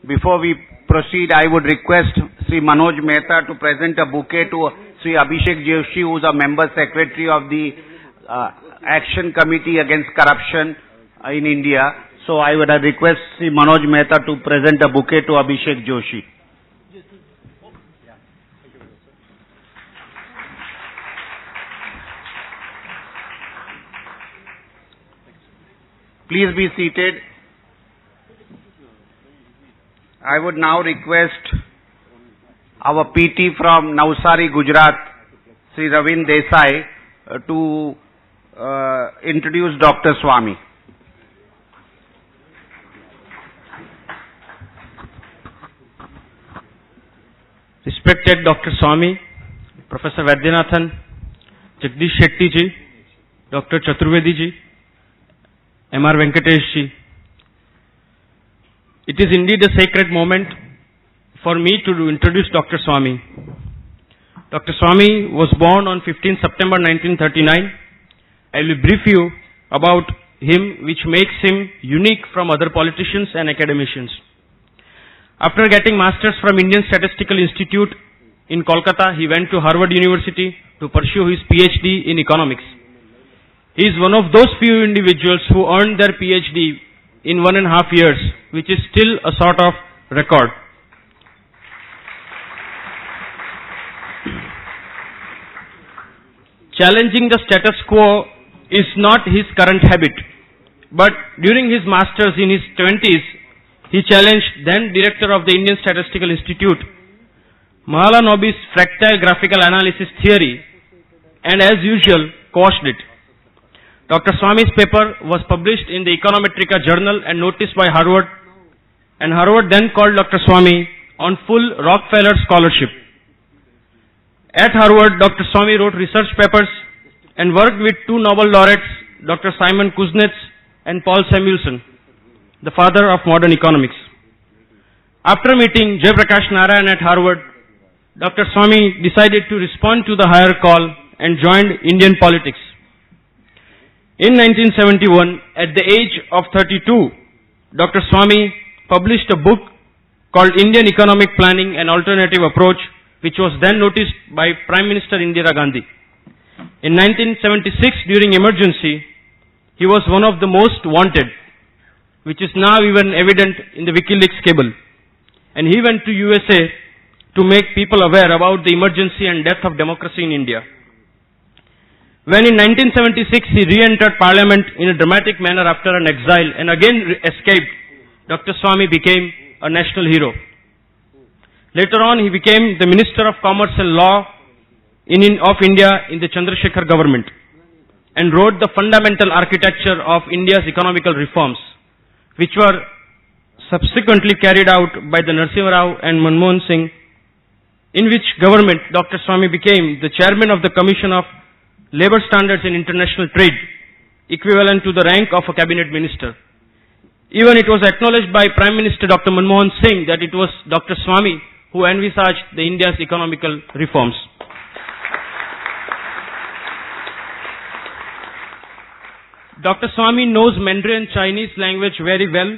Before we proceed, I would request Sri Manoj Mehta to present a bouquet to Sri Abhishek Joshi, who is a member secretary of the Action Committee Against Corruption in India. So I would request Sri Manoj Mehta to present a bouquet to Abhishek Joshi. Please be seated. I would now request our PT from Navsari, Gujarat, Sri Ravin Desai, to introduce Dr. Swami. Respected Dr. Swami, Professor Vaidyanathan, Jagdish Shetty ji, Dr. Chaturvedi ji, M.R. Venkatesh ji. It is indeed a sacred moment for me to introduce Dr. Swami. Dr. Swami was born on 15 September 1939. I will brief you about him, which makes him unique from other politicians and academicians. After getting masters from Indian Statistical Institute in Kolkata, he went to Harvard University to pursue his PhD in economics. He is one of those few individuals who earned their PhD in 1.5 years, which is still a sort of record. Challenging the status quo is not his current habit, but during his masters in his 20s, he challenged then director of the Indian Statistical Institute, Mahalanobis' fractal graphical analysis theory, and as usual, quashed it. Dr. Swami's paper was published in the Econometrica journal and noticed by Harvard, and Harvard then called Dr. Swami on full Rockefeller scholarship. At Harvard, Dr. Swami wrote research papers and worked with 2 Nobel laureates, Dr. Simon Kuznets and Paul Samuelson, the father of modern economics. After meeting Jayaprakash Narayan at Harvard, Dr. Swami decided to respond to the higher call and joined Indian politics. In 1971, at the age of 32, Dr. Swami published a book called Indian Economic Planning, an Alternative Approach, which was then noticed by Prime Minister Indira Gandhi. In 1976, during emergency, he was one of the most wanted, which is now even evident in the WikiLeaks cable. And he went to USA to make people aware about the emergency and death of democracy in India. When in 1976 he re-entered Parliament in a dramatic manner after an exile and again escaped, Dr. Swami became a national hero. Later on he became the Minister of Commerce and Law of India in the Chandrasekhar government and wrote the fundamental architecture of India's economical reforms, which were subsequently carried out by the Narasimha Rao and Manmohan Singh, in which government Dr. Swami became the chairman of the Commission of Labour Standards in International Trade, equivalent to the rank of a cabinet minister. Even it was acknowledged by Prime Minister Dr. Manmohan Singh that it was Dr. Swami who envisaged the India's economical reforms. Dr. Swami knows Mandarin Chinese language very well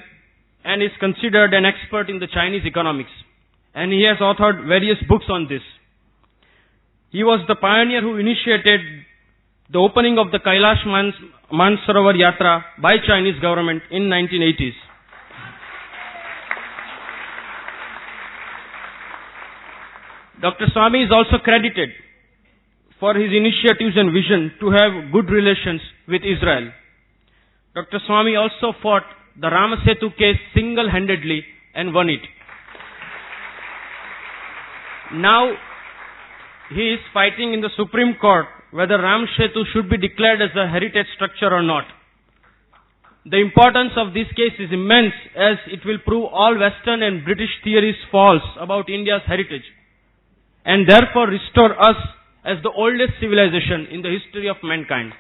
and is considered an expert in the Chinese economics, and he has authored various books on this. He was the pioneer who initiated the opening of the Kailash Mansarovar Yatra by Chinese government in 1980s. Dr. Swami is also credited for his initiatives and vision to have good relations with Israel. Dr. Swami also fought the Rama Setu case single-handedly and won it. Now he is fighting in the Supreme Court whether Ram Setu should be declared as a heritage structure or not. The importance of this case is immense, as it will prove all Western and British theories false about India's heritage and therefore restore us as the oldest civilization in the history of mankind.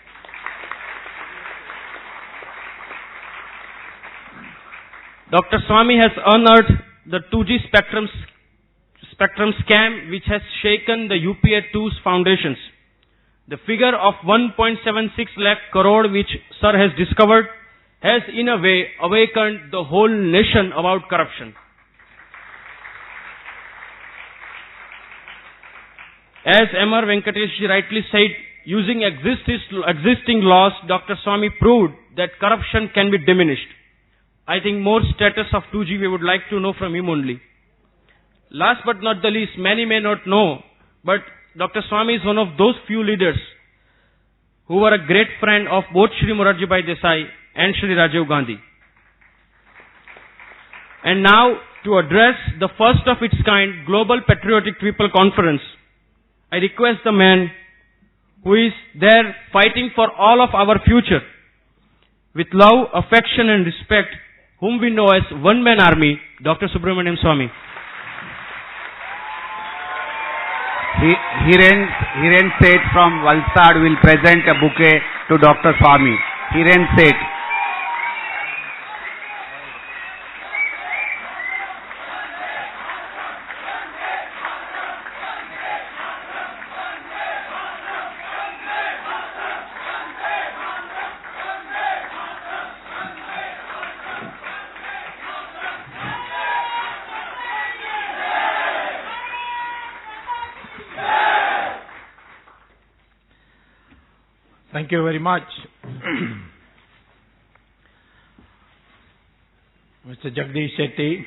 Dr. Swami has unearthed the 2G spectrum scam, which has shaken the UPA-2's foundations. The figure of 1.76 lakh crore which Sir has discovered has in a way awakened the whole nation about corruption. As M.R. Venkatesh rightly said, using existing laws, Dr. Swami proved that corruption can be diminished. I think more status of 2G we would like to know from him only. Last but not the least, many may not know, but Dr. Swami is one of those few leaders who were a great friend of both Shri Morarji Bhai Desai and Shri Rajiv Gandhi. And now, to address the first of its kind Global Patriotic People Conference, I request the man who is there fighting for all of our future, with love, affection and respect, whom we know as one-man army, Dr. Subramaniam Swami. Hiren Seth from Valsad will present a bouquet to Dr. Swami. Hiren Seth. Thank you very much. Mr. Jagdish Shetty,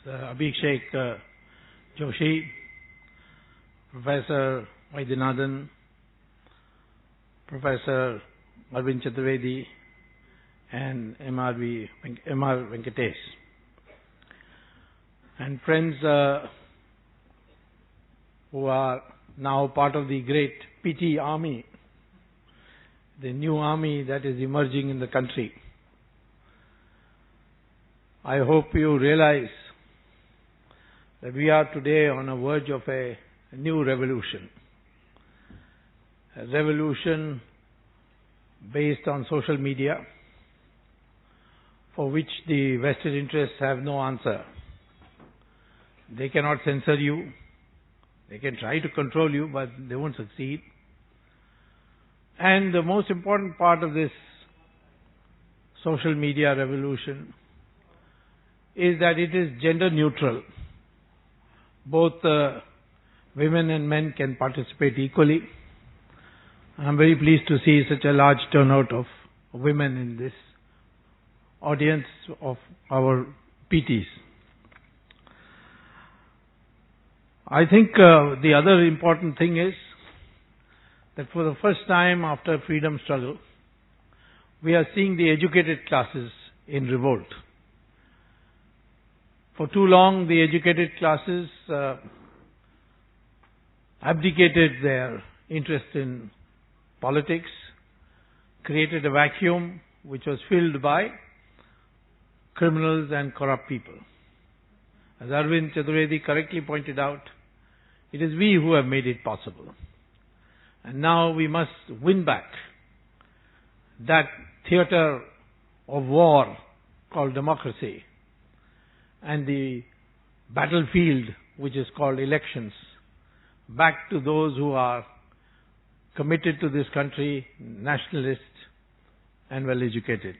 Mr. Abhishek Joshi, Professor Vaidyanathan, Professor Arvind Chaturvedi, and M.R. Venkatesh. And friends who are now part of the great PT army, the new army that is emerging in the country. I hope you realize that we are today on the verge of a new revolution. A revolution based on social media, for which the vested interests have no answer. They cannot censor you. They can try to control you, but they won't succeed. And the most important part of this social media revolution is that it is gender neutral. Both women and men can participate equally. I'm very pleased to see such a large turnout of women in this audience of our PTs. I think the other important thing is that for the first time after freedom struggle, we are seeing the educated classes in revolt. For too long, the educated classes abdicated their interest in politics, created a vacuum which was filled by criminals and corrupt people. As Arvind Chaturvedi correctly pointed out, it is we who have made it possible. And now we must win back that theater of war called democracy and the battlefield which is called elections back to those who are committed to this country, nationalists and well educated.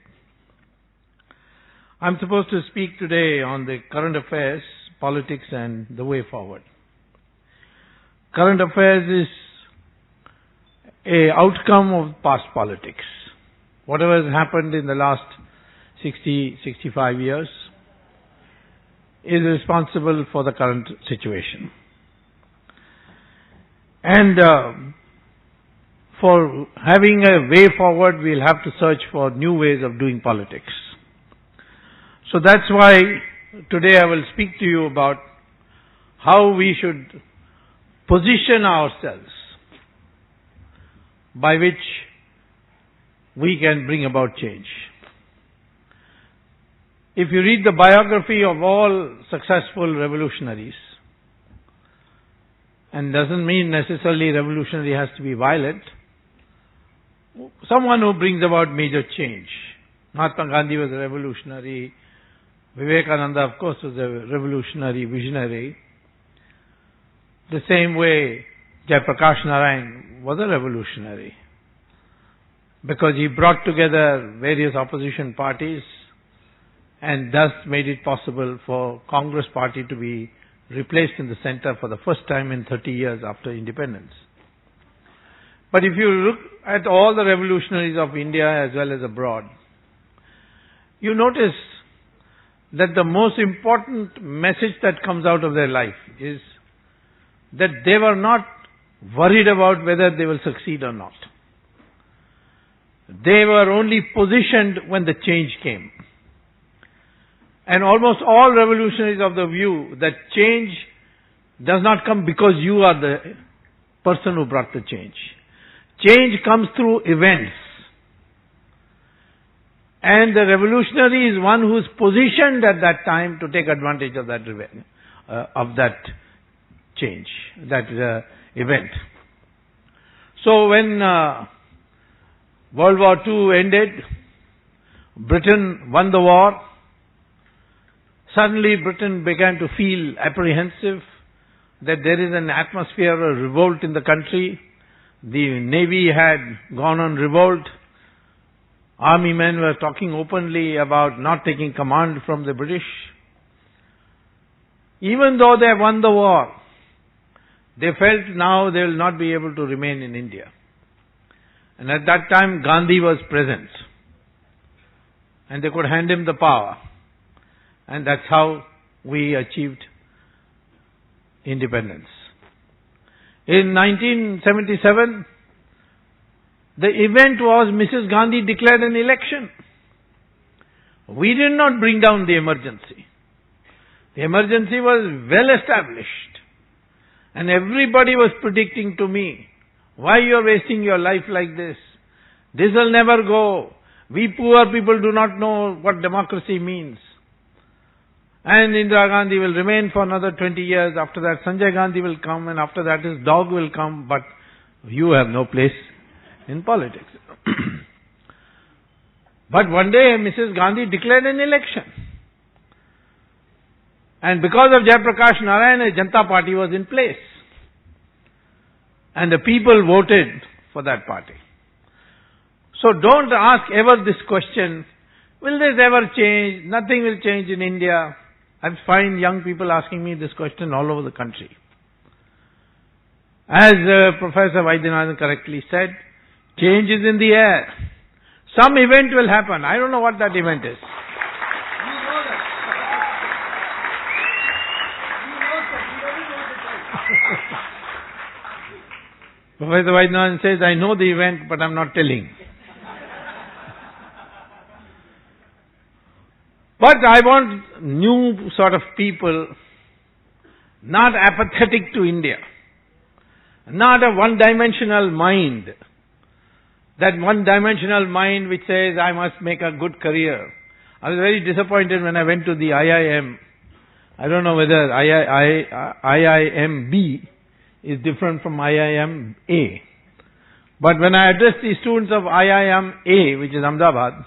I'm supposed to speak today on the current affairs, politics and the way forward. Current affairs is an outcome of past politics. Whatever has happened in the last 60, 65 years is responsible for the current situation. And for having a way forward, we'll have to search for new ways of doing politics. So that's why today I will speak to you about how we should position ourselves by which we can bring about change. If you read the biography of all successful revolutionaries, and doesn't mean necessarily revolutionary has to be violent, someone who brings about major change. Mahatma Gandhi was a revolutionary. Vivekananda, of course, was a revolutionary visionary. The same way Jayaprakash Narayan was a revolutionary, because he brought together various opposition parties and thus made it possible for Congress party to be replaced in the center for the first time in 30 years after independence. But if you look at all the revolutionaries of India as well as abroad, you notice that the most important message that comes out of their life is that they were not worried about whether they will succeed or not. They were only positioned when the change came. And almost all revolutionaries of the view that change does not come because you are the person who brought the change. Change comes through events. And the revolutionary is one who is positioned at that time to take advantage of that change, that event. So when World War II ended, Britain won the war. Suddenly Britain began to feel apprehensive that there is an atmosphere of revolt in the country. The Navy had gone on revolt. Army men were talking openly about not taking command from the British. Even though they won the war, they felt now they will not be able to remain in India. And at that time Gandhi was present. And they could hand him the power. And that's how we achieved independence. In 1977, the event was Mrs. Gandhi declared an election. We did not bring down the emergency. The emergency was well established. And everybody was predicting to me, why you are wasting your life like this? This will never go. We poor people do not know what democracy means. And Indira Gandhi will remain for another 20 years. After that, Sanjay Gandhi will come, and after that his dog will come, but you have no place in politics. But one day Mrs. Gandhi declared an election. And because of Jayaprakash Narayan, a Janata Party was in place. And the people voted for that party. So don't ask ever this question, will this ever change? Nothing will change in India. I find young people asking me this question all over the country. As Professor Vaidyanathan correctly said, change is in the air. Some event will happen. I don't know what that event is. Professor Vaidyanathan says, I know the event, but I'm not telling. But I want new sort of people, not apathetic to India, not a one-dimensional mind. That one-dimensional mind which says, I must make a good career. I was very disappointed when I went to the IIM. I don't know whether IIMB is different from IIMA. But when I addressed the students of IIMA, which is Ahmedabad,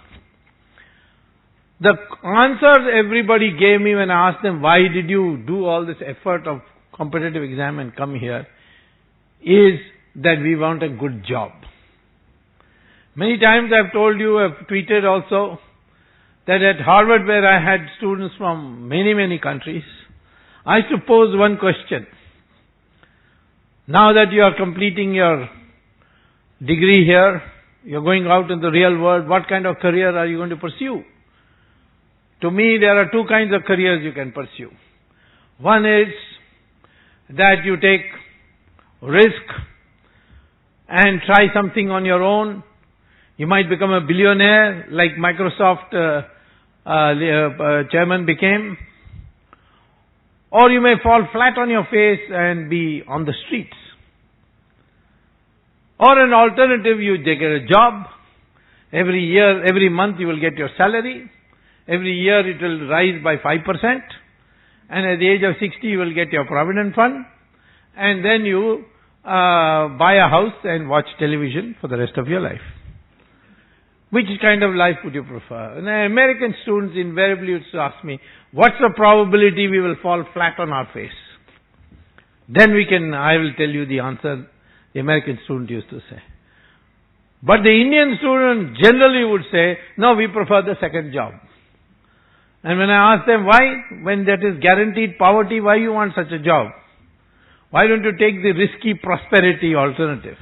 the answers everybody gave me when I asked them, why did you do all this effort of competitive exam and come here, is that we want a good job. Many times I've told you, I've tweeted also, that at Harvard, where I had students from many, many countries, I used to pose one question. Now that you are completing your degree here, you're going out in the real world, what kind of career are you going to pursue? To me, there are two kinds of careers you can pursue. One is that you take risk and try something on your own. You might become a billionaire like Microsoft chairman became. Or you may fall flat on your face and be on the streets. Or an alternative, you take a job. Every year, every month you will get your salary. Every year it will rise by 5%. And at the age of 60 you will get your provident fund. And then you buy a house and watch television for the rest of your life. Which kind of life would you prefer? And American students invariably used to ask me, what's the probability we will fall flat on our face? Then I will tell you the answer the American student used to say. But the Indian student generally would say, no, we prefer the second job. And when I asked them why, when that is guaranteed poverty, why you want such a job? Why don't you take the risky prosperity alternative?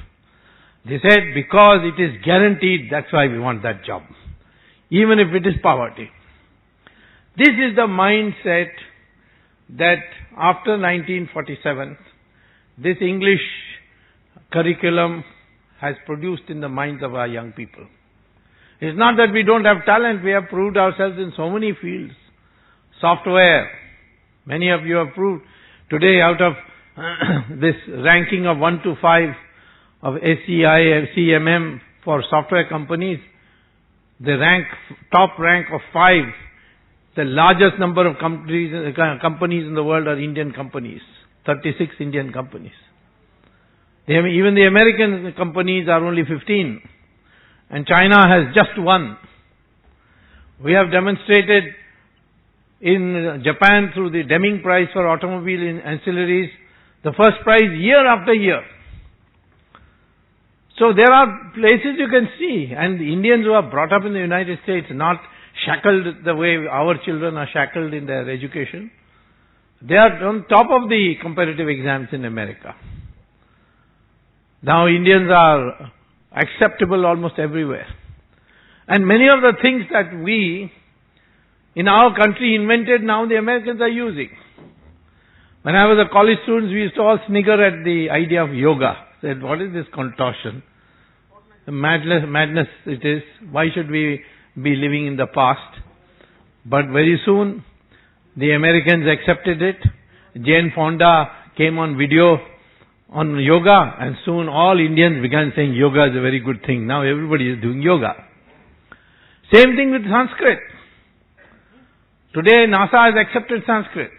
They said, because it is guaranteed, that's why we want that job. Even if it is poverty. This is the mindset that after 1947, this English curriculum has produced in the minds of our young people. It's not that we don't have talent, we have proved ourselves in so many fields. Software, many of you have proved. Today out of this ranking of 1 to 5 of SCI, CMM for software companies, the top rank of 5, the largest number of companies in the world are Indian companies, 36 Indian companies. Even the American companies are only 15. And China has just 1. We have demonstrated in Japan through the Deming Prize for automobile ancillaries, the first prize year after year. So there are places you can see, and the Indians who are brought up in the United States, not shackled the way our children are shackled in their education, they are on top of the competitive exams in America. Now Indians are acceptable almost everywhere. And many of the things that we in our country invented, now the Americans are using. When I was a college student, we used to all snigger at the idea of yoga. Said, what is this contortion? Madness it is. Why should we be living in the past? But very soon, the Americans accepted it. Jane Fonda came on video on yoga, and soon all Indians began saying yoga is a very good thing. Now everybody is doing yoga. Same thing with Sanskrit. Today NASA has accepted Sanskrit.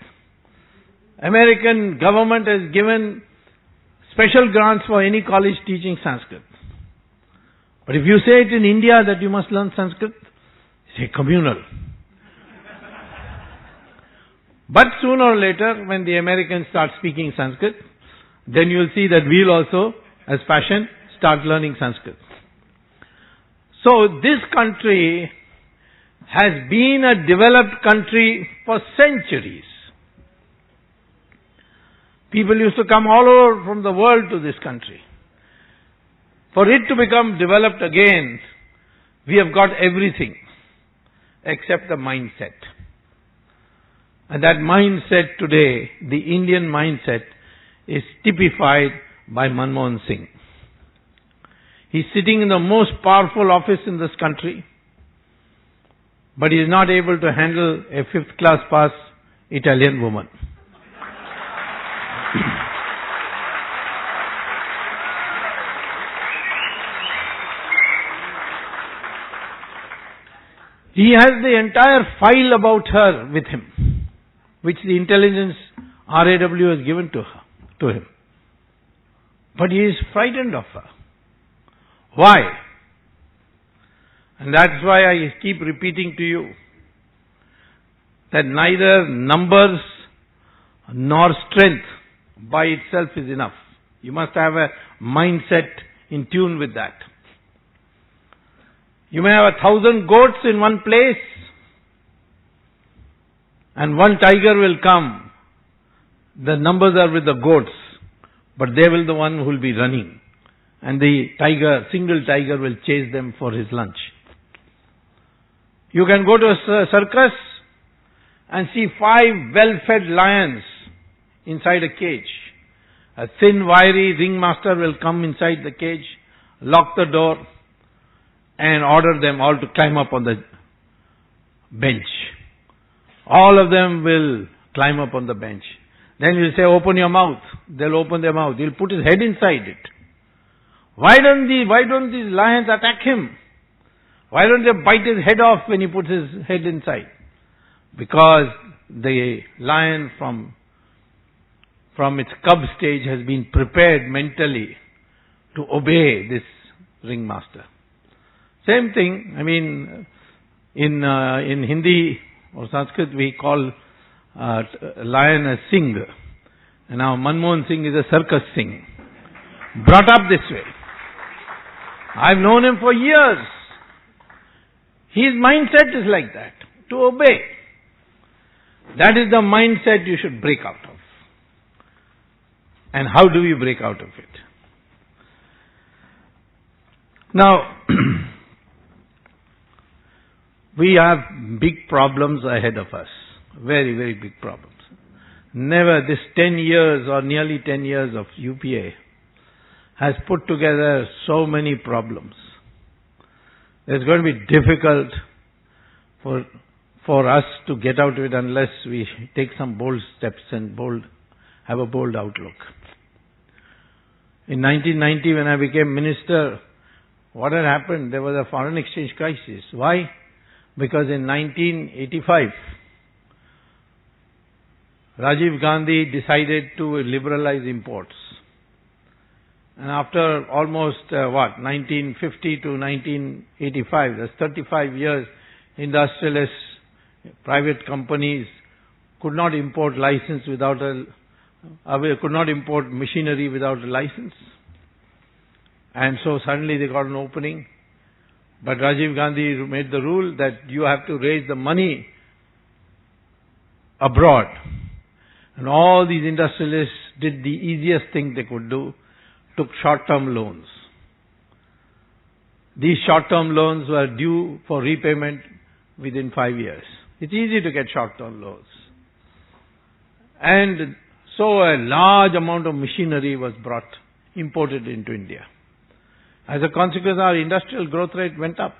American government has given special grants for any college teaching Sanskrit. But if you say it in India that you must learn Sanskrit, say communal. But sooner or later, when the Americans start speaking Sanskrit, then you will see that we will also, as fashion, start learning Sanskrit. So this country has been a developed country for centuries. People used to come all over from the world to this country. For it to become developed again, we have got everything except the mindset. And that mindset today, the Indian mindset, is typified by Manmohan Singh. He's sitting in the most powerful office in this country, but he is not able to handle a 5th class pass Italian woman. He has the entire file about her with him, which the intelligence RAW has given to him. But he is frightened of her. Why? And that's why I keep repeating to you that neither numbers nor strength by itself is enough. You must have a mindset in tune with that. You may have 1,000 goats in one place, and one tiger will come. The numbers are with the goats, but they will be the one who will be running. And the single tiger will chase them for his lunch. You can go to a circus and see 5 well-fed lions inside a cage. A thin, wiry ringmaster will come inside the cage, lock the door, and order them all to climb up on the bench. All of them will climb up on the bench. Then he'll say, open your mouth. They'll open their mouth. He'll put his head inside it. Why don't these lions attack him? Why don't they bite his head off when he puts his head inside? Because the lion from its cub stage has been prepared mentally to obey this ringmaster. Same thing, in Hindi or Sanskrit we call lion a Singh. And now Manmohan Singh is a circus Singh. Brought up this way. I've known him for years. His mindset is like that, to obey. That is the mindset you should break out of. And how do we break out of it? Now, we have big problems ahead of us. Very, very big problems. Never this 10 years or nearly 10 years of UPA has put together so many problems. It's going to be difficult for us to get out of it unless we take some bold steps and have a bold outlook. In 1990, when I became minister, what had happened? There was a foreign exchange crisis. Why? Because in 1985, Rajiv Gandhi decided to liberalize imports. And after almost, 1950 to 1985, that's 35 years, industrialists, private companies could not import could not import machinery without a license. And so suddenly they got an opening. But Rajiv Gandhi made the rule that you have to raise the money abroad. And all these industrialists did the easiest thing they could do, took short-term loans. These short-term loans were due for repayment within 5 years. It's easy to get short-term loans. And so a large amount of machinery was imported into India. As a consequence, our industrial growth rate went up.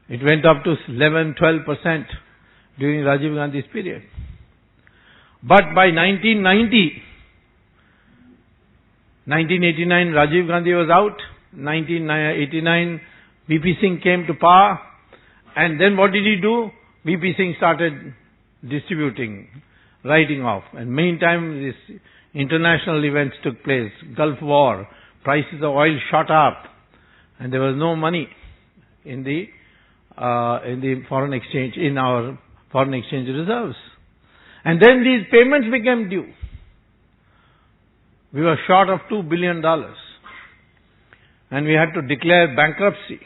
It went up to 11-12% during Rajiv Gandhi's period. But by 1989, Rajiv Gandhi was out. 1989, VP Singh came to power. And then what did he do? VP Singh started distributing, writing off. And meantime, these international events took place. Gulf War, prices of oil shot up. And there was no money in the foreign exchange, in our foreign exchange reserves. And then these payments became due. We were short of $2 billion. And we had to declare bankruptcy.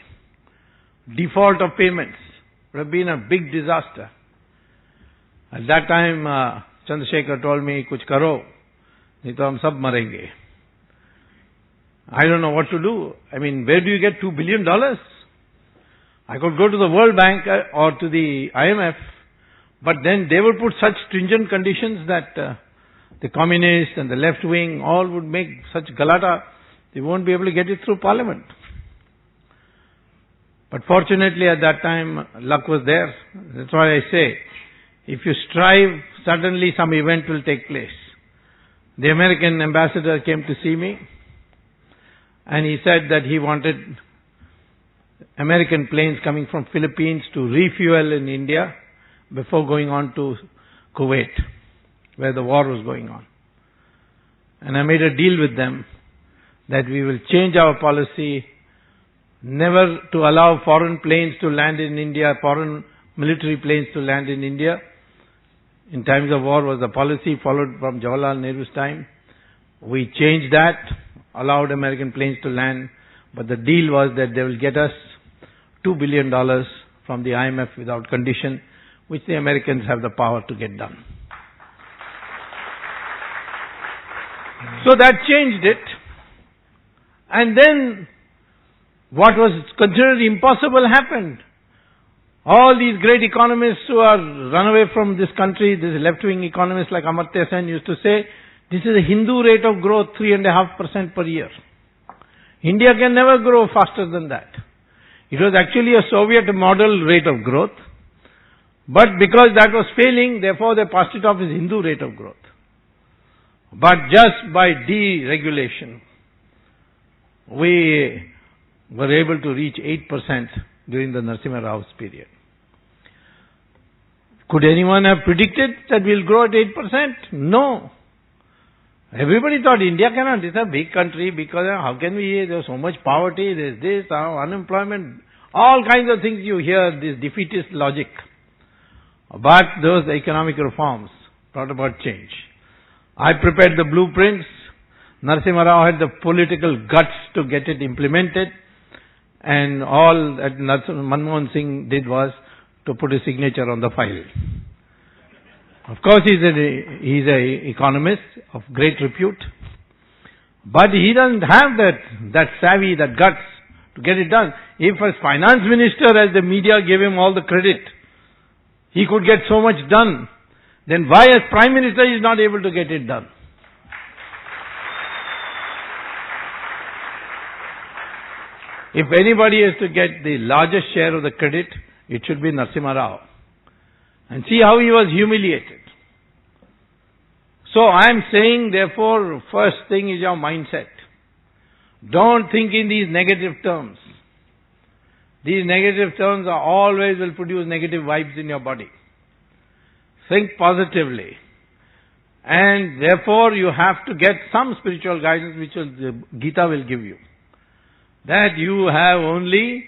Default of payments would have been a big disaster. At that time, Chandrasekhar told me, "Kuch karo, nahi to hum sab marenge." I don't know what to do. I mean, where do you get $2 billion? I could go to the World Bank or to the IMF, but then they would put such stringent conditions that the communists and the left wing all would make such galata, they won't be able to get it through Parliament. But fortunately at that time, luck was there. That's why I say, if you strive, suddenly some event will take place. The American ambassador came to see me, and he said that he wanted American planes coming from Philippines to refuel in India before going on to Kuwait, where the war was going on. And I made a deal with them that we will change our policy never to allow foreign planes to land in India, foreign military planes to land in India. In times of war was the policy followed from Jawaharlal Nehru's time. We changed that, allowed American planes to land, but the deal was that they will get us $2 billion from the IMF without condition, which the Americans have the power to get done. So that changed it. And then what was considered impossible happened. All these great economists who are run away from this country, these left-wing economists like Amartya Sen used to say, this is a Hindu rate of growth, 3.5% per year. India can never grow faster than that. It was actually a Soviet model rate of growth. But because that was failing, therefore they passed it off as Hindu rate of growth. But just by deregulation, we were able to reach 8% during the Narasimha Rao's period. Could anyone have predicted that we'll grow at 8%? No. Everybody thought India cannot. It's a big country because how can we, there's so much poverty, there's this, unemployment, all kinds of things you hear, this defeatist logic. But those economic reforms brought about change. I prepared the blueprints. Narasimha Rao had the political guts to get it implemented. And all that Manmohan Singh did was to put a signature on the file. Of course, he's an economist of great repute, but he doesn't have that savvy, that guts to get it done. If as finance minister, as the media gave him all the credit, he could get so much done, then why as prime minister he is not able to get it done? If anybody is to get the largest share of the credit, it should be Narasimha Rao. And see how he was humiliated. So I am saying, therefore, first thing is your mindset. Don't think in these negative terms. These negative terms are always will produce negative vibes in your body. Think positively. And therefore you have to get some spiritual guidance which Gita will give you. That you have only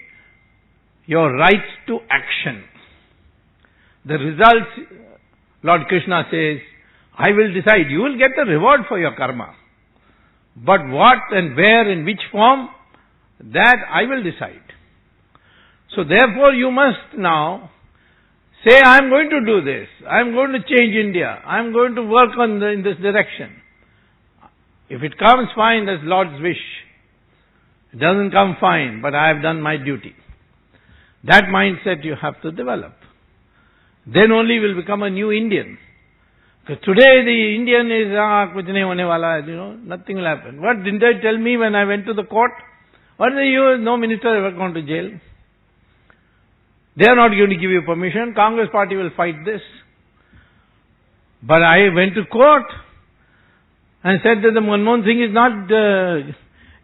your rights to action. The results, Lord Krishna says, I will decide. You will get the reward for your karma. But what and where, in which form, that I will decide. So therefore you must now say, I am going to do this. I am going to change India. I am going to work in this direction. If it comes, fine, that's Lord's wish. It doesn't come, fine, but I have done my duty. That mindset you have to develop. Then only you will become a new Indian. Because today the Indian is, kuch nahi hone wala, nothing will happen. What didn't they tell me when I went to the court? What did you, no minister ever gone to jail. They are not going to give you permission. Congress party will fight this. But I went to court and said that the Manmohan Singh is not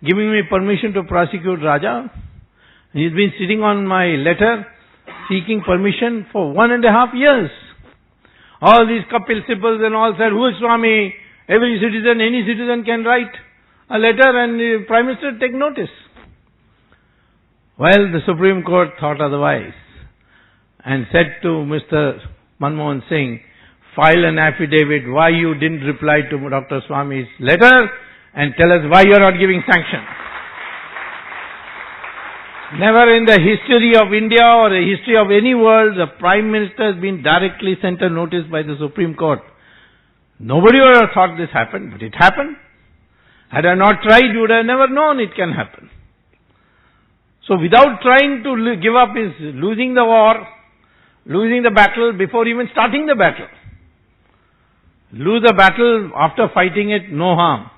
giving me permission to prosecute Raja. He's been sitting on my letter seeking permission for 1.5 years. All these Kapil Sibals and all said, who is Swami? Every citizen, any citizen can write a letter and the Prime Minister take notice. Well, the Supreme Court thought otherwise and said to Mr. Manmohan Singh, file an affidavit why you didn't reply to Dr. Swami's letter and tell us why you are not giving sanction. Never in the history of India or the history of any world, the Prime Minister has been directly sent a notice by the Supreme Court. Nobody would have thought this happened, but it happened. Had I not tried, you would have never known it can happen. So without trying to give up is losing the war, losing the battle before even starting the battle. Lose a battle after fighting it, no harm.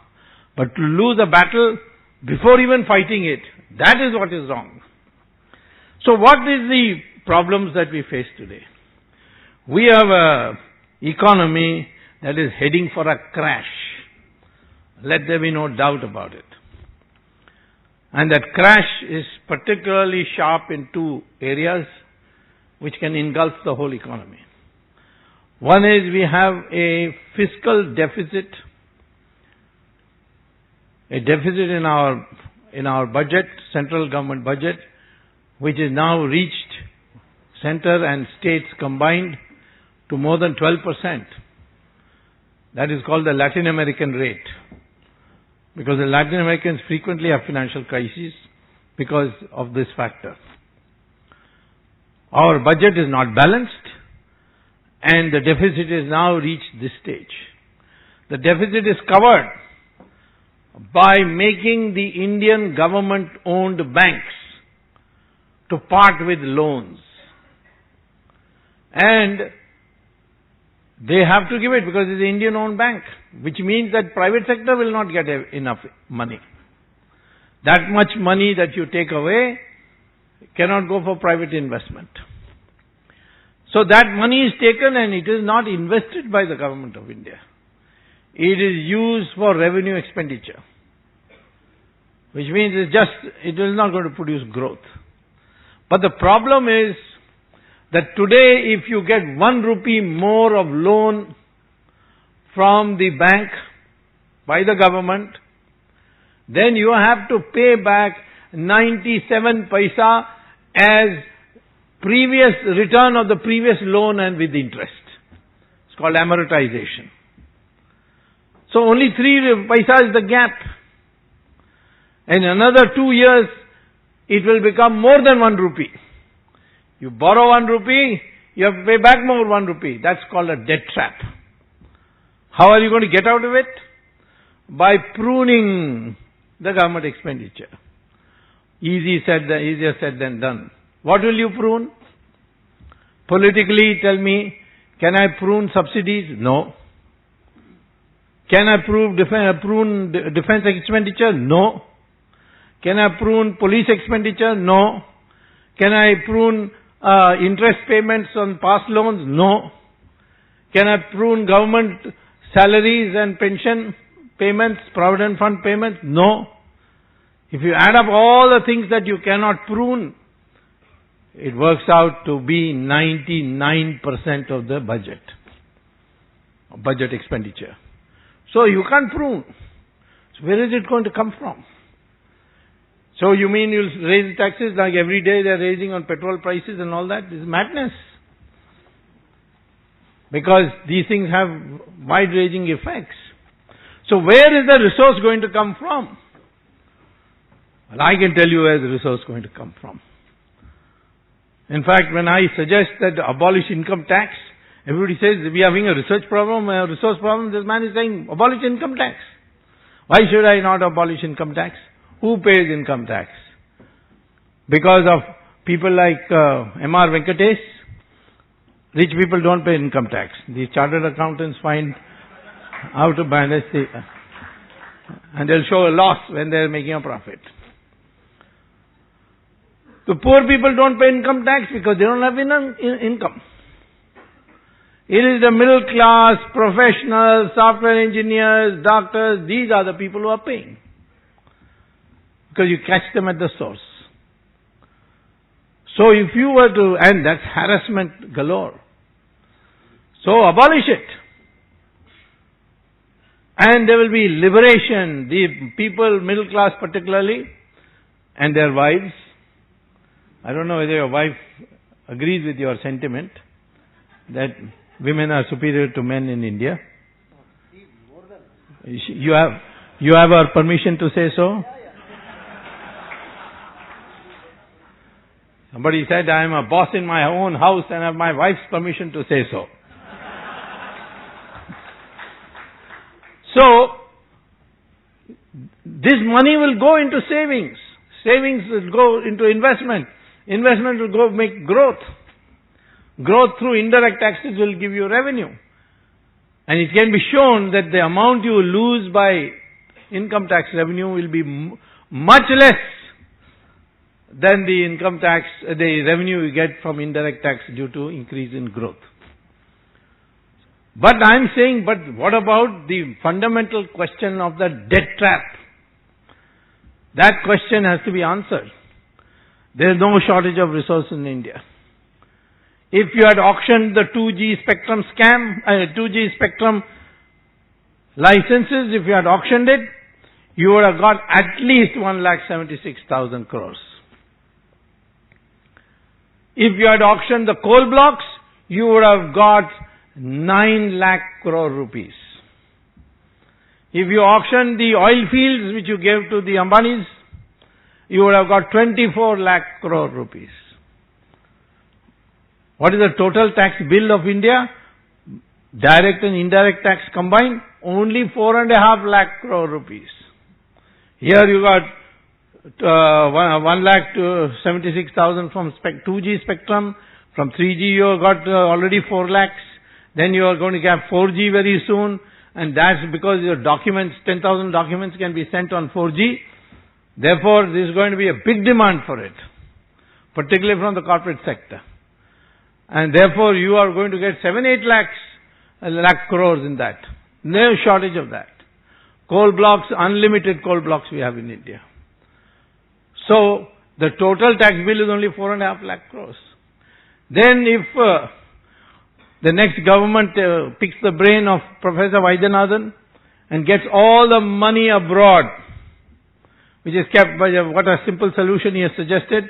But to lose a battle before even fighting it, that is what is wrong. So what is the problems that we face today? We have an economy that is heading for a crash. Let there be no doubt about it. And that crash is particularly sharp in two areas which can engulf the whole economy. One is we have a fiscal deficit, in our budget, central government budget, which is now reached, center and states combined, to more than 12%. That is called the Latin American rate. Because the Latin Americans frequently have financial crises because of this factor. Our budget is not balanced and the deficit is now reached this stage. The deficit is covered by making the Indian government-owned banks to part with loans. And they have to give it because it's an Indian-owned bank, which means that private sector will not get enough money. That much money that you take away cannot go for private investment. So that money is taken and it is not invested by the government of India. It is used for revenue expenditure, which means it is not going to produce growth. But the problem is that today if you get 1 rupee more of loan from the bank by the government, then you have to pay back 97 paisa as previous return of the previous loan and with interest. It's called amortization. So only 3 paisa is the gap. In another 2 years, it will become more than 1 rupee. You borrow 1 rupee, you have to pay back more 1 rupee. That's called a debt trap. How are you going to get out of it? By pruning the government expenditure. Easier said than done. What will you prune? Politically, tell me, can I prune subsidies? No. Can I prune defense expenditure? No. Can I prune police expenditure? No. Can I prune interest payments on past loans? No. Can I prune government salaries and pension payments, provident fund payments? No. If you add up all the things that you cannot prune, it works out to be 99% of the budget expenditure. So you can't prune. So where is it going to come from? So you mean you'll raise taxes like every day they're raising on petrol prices and all that? This is madness. Because these things have wide-ranging effects. So where is the resource going to come from? Well, I can tell you where the resource is going to come from. In fact, when I suggest that abolish income tax, everybody says we are having a resource problem. This man is saying abolish income tax. Why should I not abolish income tax? Who pays income tax? Because of people like M.R. Venkatesh? Rich people don't pay income tax. The chartered accountants find out about it, and they'll show a loss when they're making a profit. The poor people don't pay income tax because they don't have income. It is the middle class, professionals, software engineers, doctors, these are the people who are paying. Because you catch them at the source. So if you were to, and that's harassment galore. So abolish it. And there will be liberation. The people, middle class particularly, and their wives. I don't know whether your wife agrees with your sentiment that women are superior to men in India. You have our permission to say so? Somebody said, I am a boss in my own house and have my wife's permission to say so. So, this money will go into savings. Savings will go into investment. Investment will go make growth. Growth through indirect taxes will give you revenue. And it can be shown that the amount you lose by income tax revenue will be much less than the income tax, the revenue you get from indirect tax due to increase in growth. But I'm saying, but what about the fundamental question of the debt trap? That question has to be answered. There is no shortage of resources in India. If you had auctioned the 2G spectrum 2G spectrum licenses, if you had auctioned it, you would have got at least 1,76,000 crores. If you had auctioned the coal blocks, you would have got 9 lakh crore rupees. If you auctioned the oil fields which you gave to the Ambanis, you would have got 24 lakh crore rupees. What is the total tax bill of India? Direct and indirect tax combined, only 4.5 lakh crore rupees. Here you got 1,76,000 from 2G spectrum. From 3G you got already 4 lakhs. Then you are going to get 4G very soon. And that's because your documents, 10,000 documents can be sent on 4G. Therefore, there is going to be a big demand for it. Particularly from the corporate sector. And therefore, you are going to get 7-8 lakh crores in that. No shortage of that. Coal blocks, unlimited coal blocks we have in India. So, the total tax bill is only 4.5 lakh crores. Then if the next government picks the brain of Professor Vaidyanathan and gets all the money abroad, which is kept by what a simple solution he has suggested.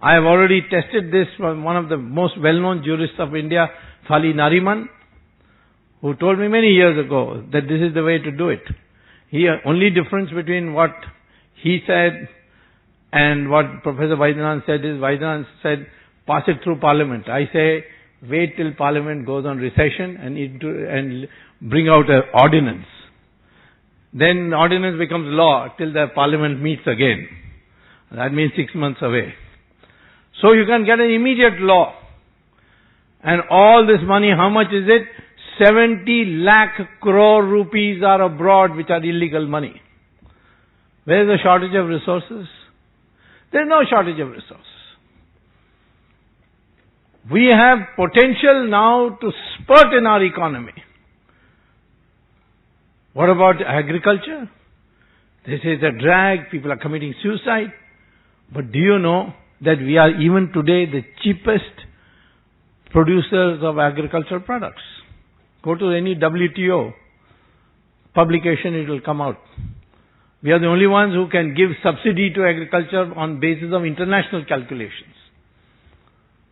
I have already tested this from one of the most well-known jurists of India, Fali Nariman, who told me many years ago that this is the way to do it. Only difference between what he said and what Professor Vaidyanathan said is, Vaidyanathan said, pass it through Parliament. I say, wait till Parliament goes on recession and bring out an ordinance. Then the ordinance becomes law till the Parliament meets again. That means 6 months away. So you can get an immediate law. And all this money, how much is it? 70 lakh crore rupees are abroad, which are illegal money. Where is the shortage of resources? There is no shortage of resources. We have potential now to spurt in our economy. What about agriculture? This is a drag, people are committing suicide. But do you know that we are even today the cheapest producers of agricultural products? Go to any WTO publication, it will come out. We are the only ones who can give subsidy to agriculture on basis of international calculations.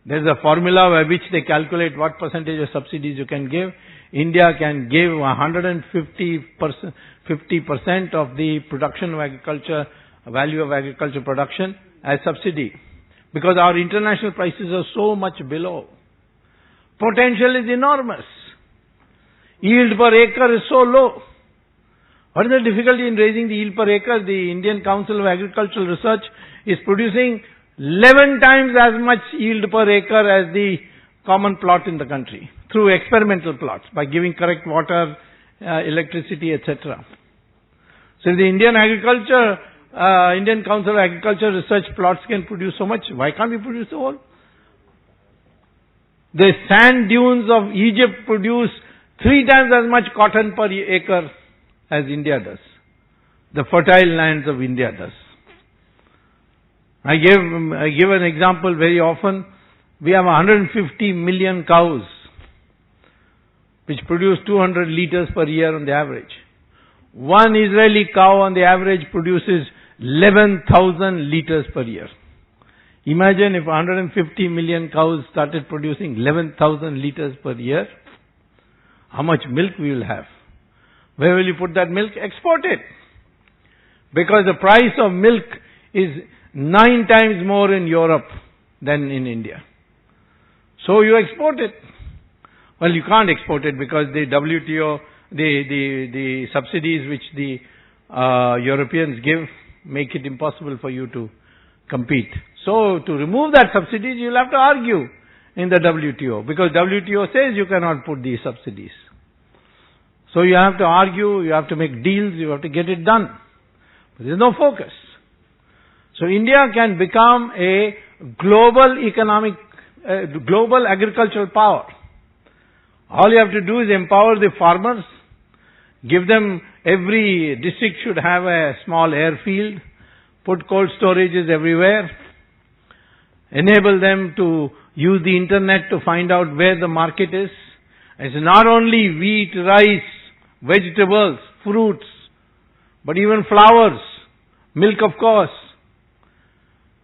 There is a formula by which they calculate what percentage of subsidies you can give. India can give 50% of the production of agriculture, value of agriculture production as subsidy. Because our international prices are so much below. Potential is enormous. Yield per acre is so low. What is the difficulty in raising the yield per acre? The Indian Council of Agricultural Research is producing 11 times as much yield per acre as the common plot in the country through experimental plots by giving correct water, electricity, etc. So if the Indian Council of Agricultural Research plots can produce so much, why can't we produce the whole? The sand dunes of Egypt produce 3 times as much cotton per acre as India does. The fertile lands of India does. I give an example very often. We have 150 million cows which produce 200 liters per year on the average. One Israeli cow on the average produces 11,000 liters per year. Imagine if 150 million cows started producing 11,000 liters per year, how much milk we will have. Where will you put that milk? Export it. Because the price of milk is 9 times more in Europe than in India. So you export it. Well, you can't export it because the WTO, the subsidies which the Europeans give make it impossible for you to compete. So to remove that subsidies, you'll have to argue in the WTO because WTO says you cannot put these subsidies. So you have to argue, you have to make deals, you have to get it done. But there's no focus. So India can become a global global agricultural power. All you have to do is empower the farmers, give them, every district should have a small airfield, put cold storages everywhere, enable them to use the internet to find out where the market is. It's not only wheat, rice, vegetables, fruits, but even flowers, milk of course.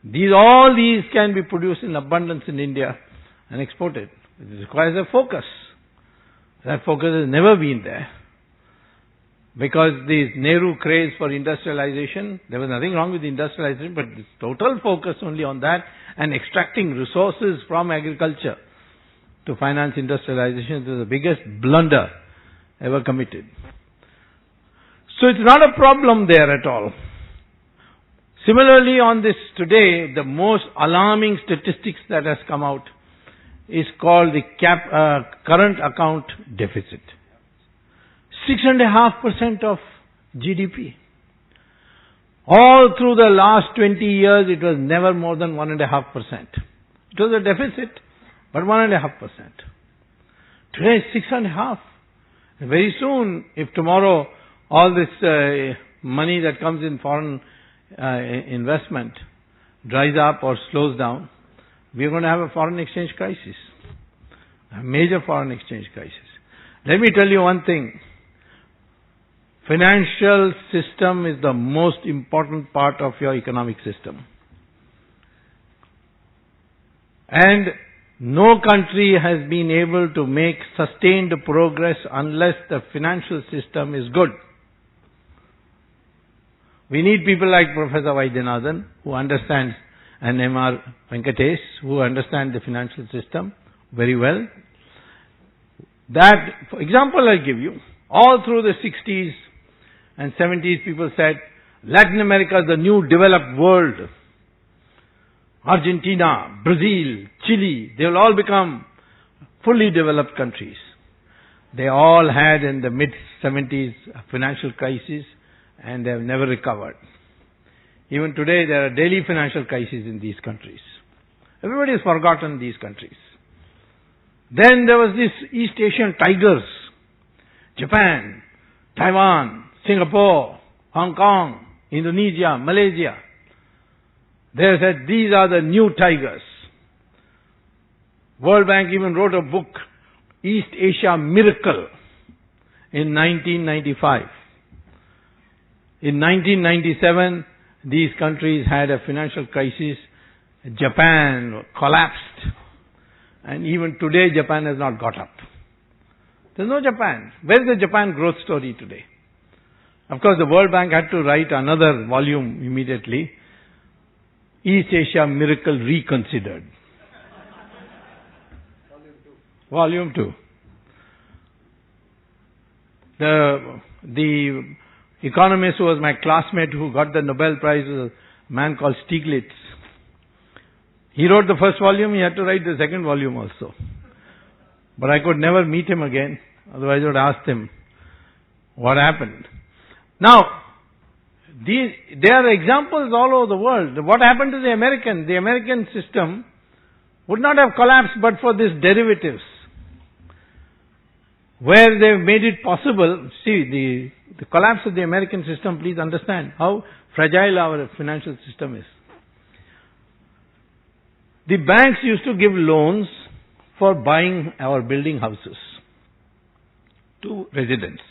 All these can be produced in abundance in India and exported. It requires a focus. That focus has never been there. Because the Nehru craze for industrialization, there was nothing wrong with industrialization, but this total focus only on that and extracting resources from agriculture to finance industrialization is the biggest blunder ever committed. So it's not a problem there at all. Similarly, on this today, the most alarming statistics that has come out is called the current account deficit. 6.5% of GDP. All through the last 20 years, it was never more than 1.5%. It was a deficit, but 1.5%. Today, 6.5%. Very soon, if tomorrow all this money that comes in foreign investment dries up or slows down, we are going to have a foreign exchange crisis. A major foreign exchange crisis. Let me tell you one thing. Financial system is the most important part of your economic system. And no country has been able to make sustained progress unless the financial system is good. We need people like Professor Vaidyanathan, who understands, and M.R. Venkatesh, who understand the financial system, very well. That, for example, I'll give you. All through the 60s and 70s, people said, Latin America is the new developed world. Argentina, Brazil, Chile, they will all become fully developed countries. They all had in the mid-70s a financial crisis and they have never recovered. Even today there are daily financial crises in these countries. Everybody has forgotten these countries. Then there was this East Asian tigers. Japan, Taiwan, Singapore, Hong Kong, Indonesia, Malaysia. They said these are the new tigers. World Bank even wrote a book, East Asia Miracle, in 1995. In 1997, these countries had a financial crisis. Japan collapsed. And even today, Japan has not got up. There's no Japan. Where is the Japan growth story today? Of course, the World Bank had to write another volume immediately. East Asia Miracle Reconsidered. Volume 2. The economist who was my classmate who got the Nobel Prize was a man called Stiglitz. He wrote the first volume, he had to write the second volume also. But I could never meet him again, otherwise I would have asked him what happened. Now, there are examples all over the world. What happened to the American? The American system would not have collapsed but for these derivatives. Where they made it possible, see, the collapse of the American system, please understand how fragile our financial system is. The banks used to give loans for buying or building houses to residents,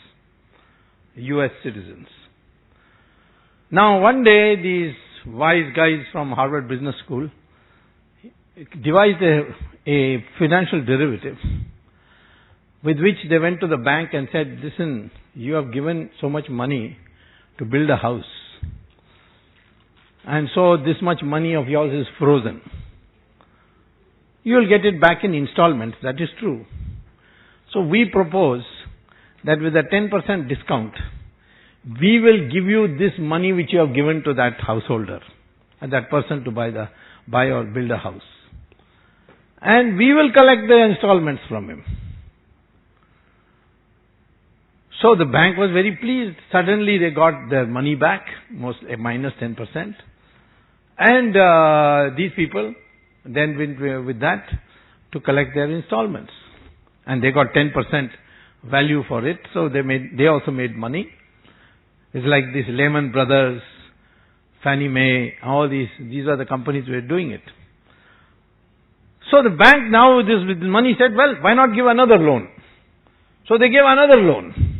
US citizens. Now one day these wise guys from Harvard Business School devised a financial derivative with which they went to the bank and said, listen, you have given so much money to build a house. And so this much money of yours is frozen. You will get it back in installments, that is true. So we propose that with a 10% discount, we will give you this money which you have given to that householder and that person to buy or build a house. And we will collect the installments from him. So the bank was very pleased. Suddenly they got their money back, minus 10%. And these people then went with that to collect their installments. And they got 10% value for it. So they also made money. It's like this Lehman Brothers, Fannie Mae, all these are the companies who are doing it. So the bank now with this money said, well, why not give another loan? So they gave another loan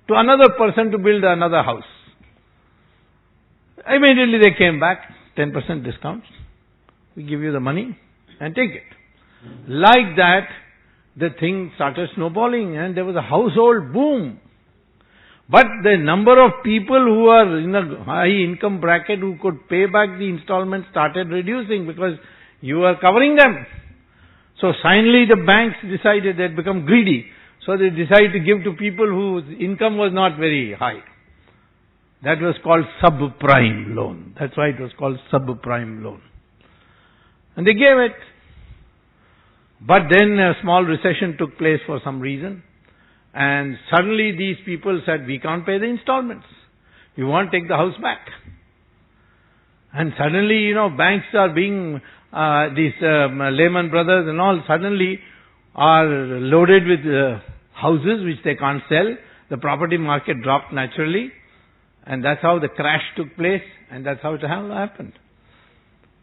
to another person to build another house. Immediately they came back, 10% discount. We give you the money and take it. Like that, the thing started snowballing and there was a household boom. But the number of people who are in a high income bracket who could pay back the installments started reducing because you are covering them. So finally the banks decided they'd become greedy. So they decided to give to people whose income was not very high. That was called subprime loan. That's why it was called subprime loan. And they gave it. But then a small recession took place for some reason. And suddenly these people said, we can't pay the installments. We want to take the house back. And suddenly, banks are being, these Lehman Brothers and all suddenly are loaded with houses which they can't sell. The property market dropped naturally. And that's how the crash took place. And that's how it happened.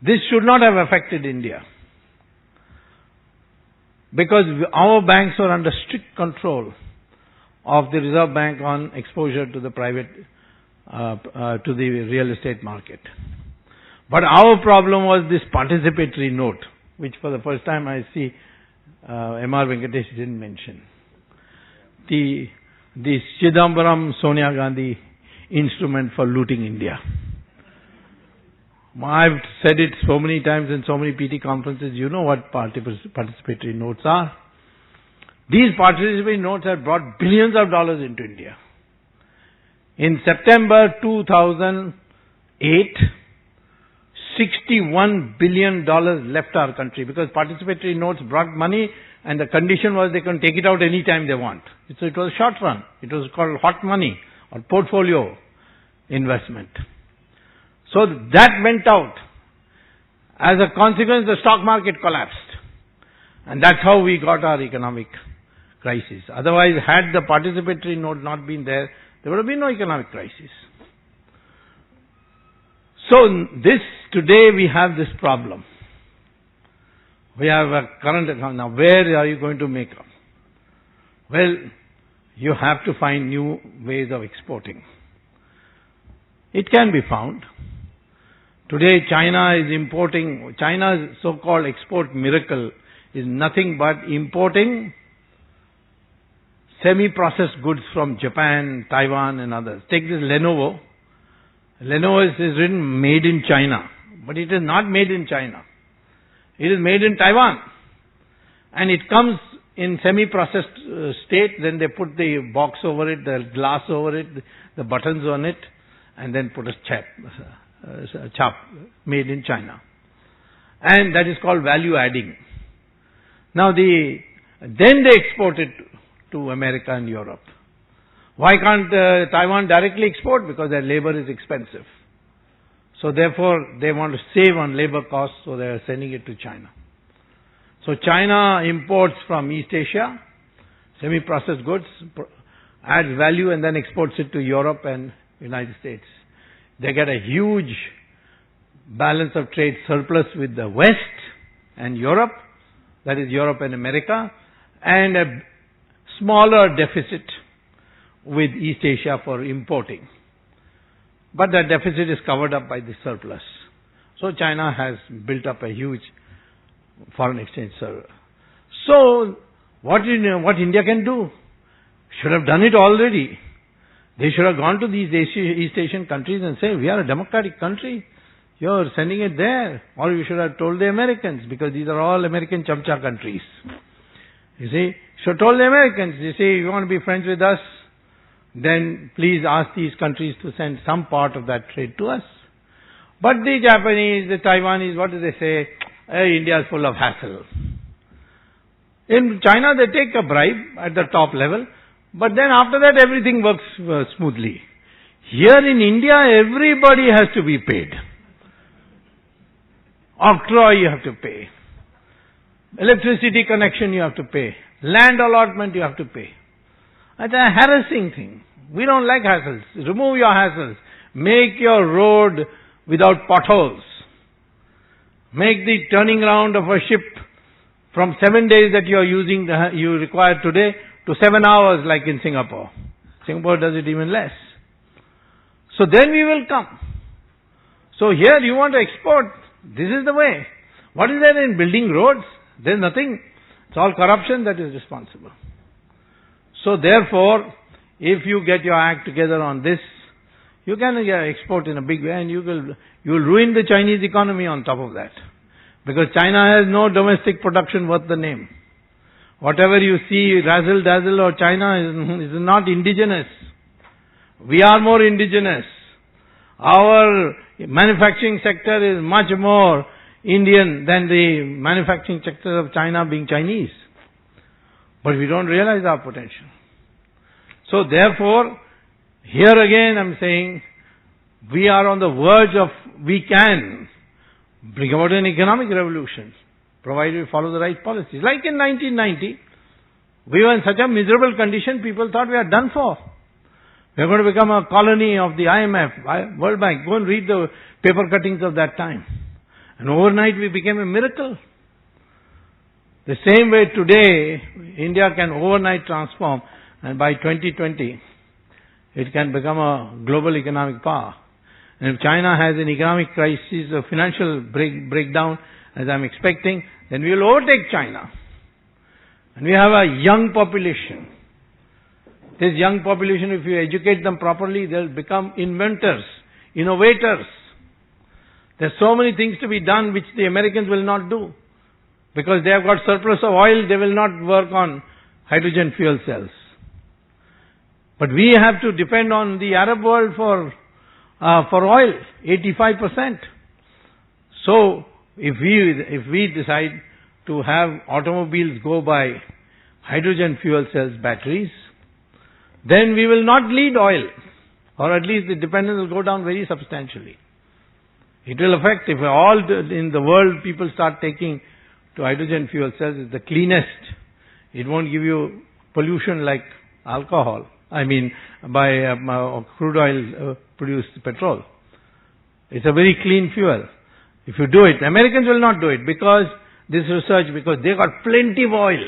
This should not have affected India. Because our banks were under strict control of the Reserve Bank on exposure to the private, to the real estate market. But our problem was this participatory note, which for the first time I see M.R. Venkatesh didn't mention. The Chidambaram Sonia Gandhi instrument for looting India. I've said it so many times in so many PT conferences, you know what participatory notes are. These participatory notes have brought billions of dollars into India. In September 2008, $61 billion left our country because participatory notes brought money and the condition was they can take it out anytime they want. So it was a short run. It was called hot money or portfolio investment. So that went out. As a consequence, the stock market collapsed. And that's how we got our economic crisis. Otherwise, had the participatory note not been there, there would have been no economic crisis. So today we have this problem. We have a current account. Now where are you going to make up? Well, you have to find new ways of exporting. It can be found. Today China is importing, China's so-called export miracle is nothing but importing semi-processed goods from Japan, Taiwan and others. Take this Lenovo. Lenovo is written made in China, but it is not made in China. It is made in Taiwan. And it comes in semi-processed state, then they put the box over it, the glass over it, the buttons on it, and then put a chap made in China. And that is called value adding. Now then they export it to America and Europe. Why can't Taiwan directly export? Because their labor is expensive. So therefore they want to save on labor costs, so they are sending it to China. So China imports from East Asia semi-processed goods, adds value and then exports it to Europe and United States. They get a huge balance of trade surplus with the West and Europe, that is Europe and America, and a smaller deficit with East Asia for importing. But that deficit is covered up by the surplus. So China has built up a huge foreign exchange surplus. So what India can do? Should have done it already. They should have gone to these East Asian countries and say, we are a democratic country. You're sending it there. Or you should have told the Americans, because these are all American chamcha countries. You see, should have told the Americans, you see, you want to be friends with us, then please ask these countries to send some part of that trade to us. But the Japanese, the Taiwanese, what do they say? Hey, India is full of hassle. In China, they take a bribe at the top level, but then after that, everything works smoothly. Here in India, everybody has to be paid. Octroi you have to pay. Electricity connection you have to pay. Land allotment you have to pay. That's a harassing thing. We don't like hassles. Remove your hassles. Make your road without potholes. Make the turning around of a ship from 7 days that you are using, you require today, to 7 hours like in Singapore. Singapore does it even less. So then we will come. So here you want to export. This is the way. What is there in building roads? There's nothing. It's all corruption that is responsible. So therefore, if you get your act together on this, you can export in a big way, and you will ruin the Chinese economy on top of that. Because China has no domestic production worth the name. Whatever you see, razzle-dazzle or China is not indigenous. We are more indigenous. Our manufacturing sector is much more Indian than the manufacturing sector of China being Chinese. But we don't realize our potential. So therefore, here again I'm saying, we are on the verge of, we can bring about an economic revolution, provided we follow the right policies. Like in 1990, we were in such a miserable condition, people thought we are done for. We are going to become a colony of the IMF, World Bank. Go and read the paper cuttings of that time. And overnight we became a miracle. The same way today, India can overnight transform, and by 2020, it can become a global economic power. And if China has an economic crisis, a financial breakdown, as I'm expecting, then we will overtake China. And we have a young population. This young population, if you educate them properly, they'll become inventors, innovators. There's so many things to be done which the Americans will not do. Because they have got surplus of oil, they will not work on hydrogen fuel cells. But we have to depend on the Arab world for oil, 85%. So, if we decide to have automobiles go by hydrogen fuel cells batteries, then we will not need oil. Or at least the dependence will go down very substantially. It will affect, if all in the world people start taking to hydrogen fuel cells, it's the cleanest. It won't give you pollution like alcohol. I mean, by crude oil produced petrol. It's a very clean fuel. If you do it, Americans will not do it because this research, because they got plenty of oil.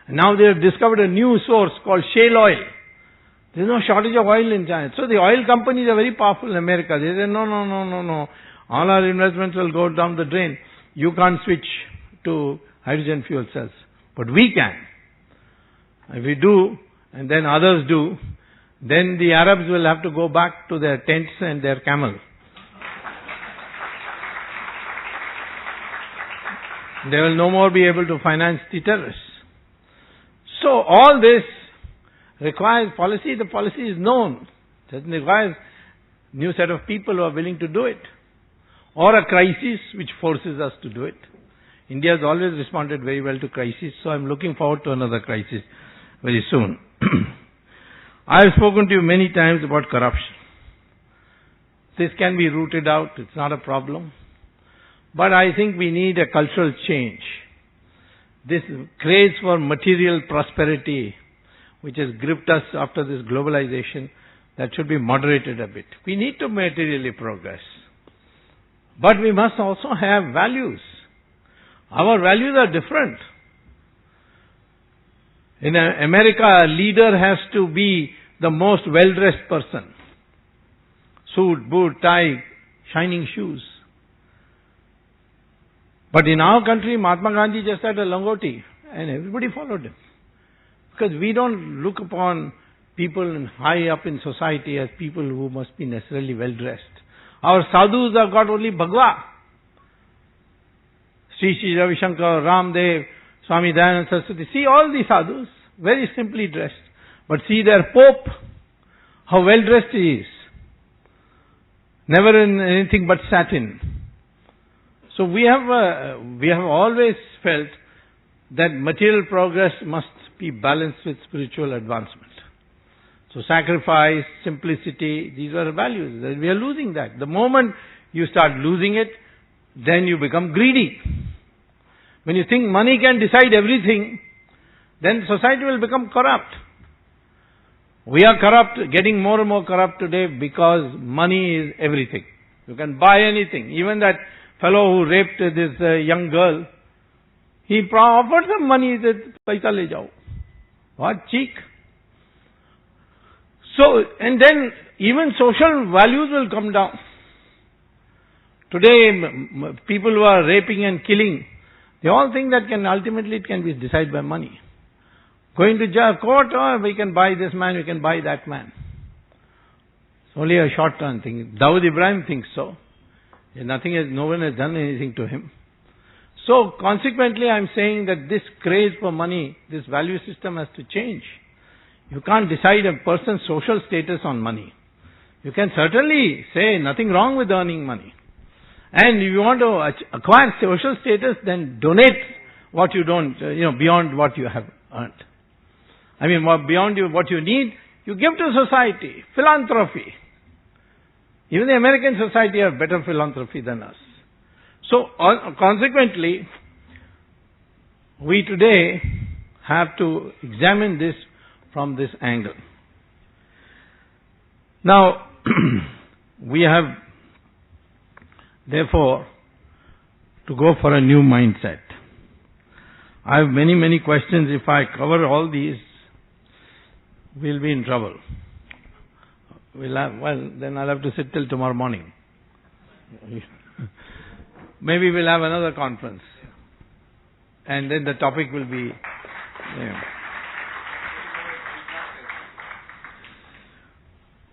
And now they have discovered a new source called shale oil. There's no shortage of oil in China. So the oil companies are very powerful in America. They say, no. All our investments will go down the drain. You can't switch to hydrogen fuel cells. But we can. If we do, and then others do, then the Arabs will have to go back to their tents and their camels. They will no more be able to finance the terrorists. So all this requires policy. The policy is known. It requires a new set of people who are willing to do it. Or a crisis which forces us to do it. India has always responded very well to crisis, so I'm looking forward to another crisis very soon. I have spoken to you many times about corruption. This can be rooted out. It's not a problem. But I think we need a cultural change. This craze for material prosperity, which has gripped us after this globalization, that should be moderated a bit. We need to materially progress. But we must also have values. Our values are different. In America, a leader has to be the most well-dressed person. Suit, boot, tie, shining shoes. But in our country, Mahatma Gandhi just had a langoti and everybody followed him. Because we don't look upon people high up in society as people who must be necessarily well-dressed. Our sadhus have got only Bhagwa. Sri Ravi Shankar, Ramdev, Swami Dayananda Saraswati. See all these sadhus, very simply dressed. But see their Pope, how well-dressed he is. Never in anything but satin. So we have always felt that material progress must be balanced with spiritual advancement. So sacrifice, simplicity, these are values. We are losing that. The moment you start losing it, then you become greedy. When you think money can decide everything, then society will become corrupt. We are corrupt, getting more and more corrupt today because money is everything. You can buy anything. Even that fellow who raped this young girl, he offered some money, he said, paisa le jao. What cheek? So, and then even social values will come down. Today, people who are raping and killing, they all think that ultimately it can be decided by money. Going to court, we can buy this man, we can buy that man. It's only a short-term thing. Dawood Ibrahim thinks so. No one has done anything to him. So consequently, I'm saying that this craze for money, this value system has to change. You can't decide a person's social status on money. You can certainly say nothing wrong with earning money. And if you want to acquire social status, then donate what you don't, beyond what you have earned. I mean, beyond what you need, you give to society. Philanthropy. Even the American society have better philanthropy than us. So, consequently, we today have to examine this from this angle. Now, we have, therefore, to go for a new mindset. I have many, many questions. If I cover all these, we'll be in trouble. Then I'll have to sit till tomorrow morning. Maybe we'll have another conference. And then the topic will be...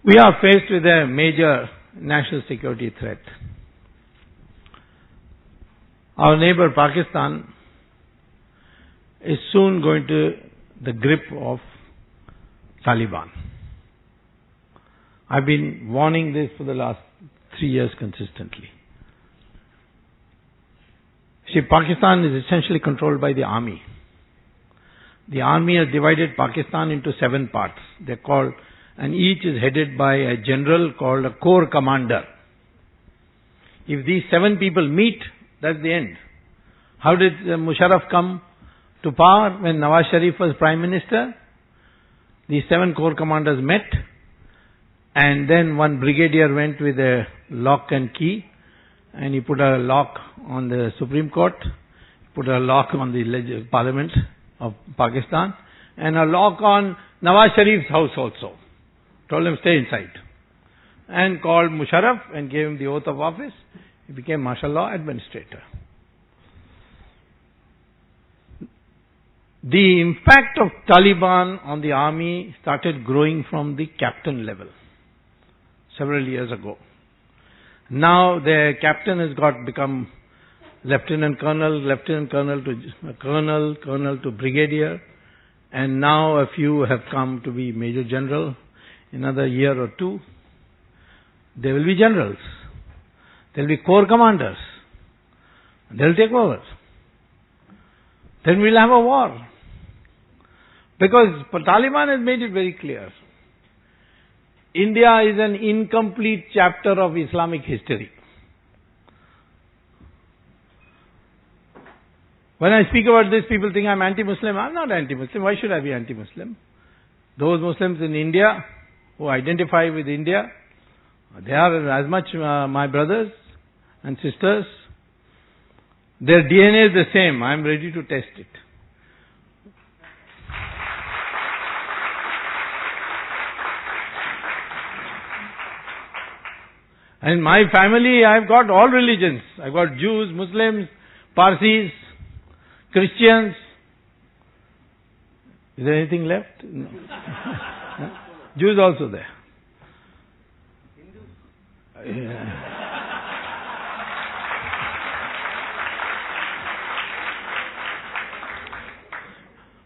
We are faced with a major national security threat. Our neighbor Pakistan is soon going to the grip of Taliban. I've been warning this for the last 3 years consistently. See, Pakistan is essentially controlled by the army. The army has divided Pakistan into 7 parts. They're called, and each is headed by a general called a corps commander. If these 7 people meet, that's the end. How did Musharraf come to power when Nawaz Sharif was Prime Minister? These 7 corps commanders met, and then one brigadier went with a lock and key, and he put a lock on the Supreme Court, put a lock on the Parliament of Pakistan, and a lock on Nawaz Sharif's house also. Told him, stay inside. And called Musharraf and gave him the oath of office. He became martial law administrator. The impact of Taliban on the army started growing from the captain level several years ago. Now the captain has become lieutenant colonel to colonel, colonel to brigadier, and now a few have come to be major general. In another year or 2, they will be generals. There will be corps commanders. They will take over. Then we will have a war. Because Taliban has made it very clear. India is an incomplete chapter of Islamic history. When I speak about this, people think I'm anti-Muslim. I'm not anti-Muslim. Why should I be anti-Muslim? Those Muslims in India who identify with India, they are as much my brothers and sisters. Their DNA is the same. I'm ready to test it. In my family, I've got all religions. I've got Jews, Muslims, Parsis, Christians. Is there anything left? No. Jews also there. Yeah.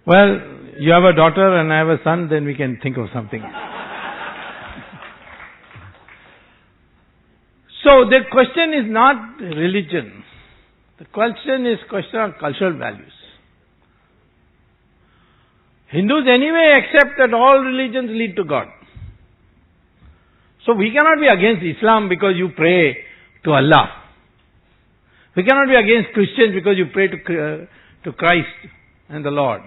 Well, you have a daughter and I have a son, then we can think of something. So the question is not religion. The question is question of cultural values. Hindus anyway accept that all religions lead to God. So we cannot be against Islam because you pray to Allah. We cannot be against Christians because you pray to Christ and the Lord.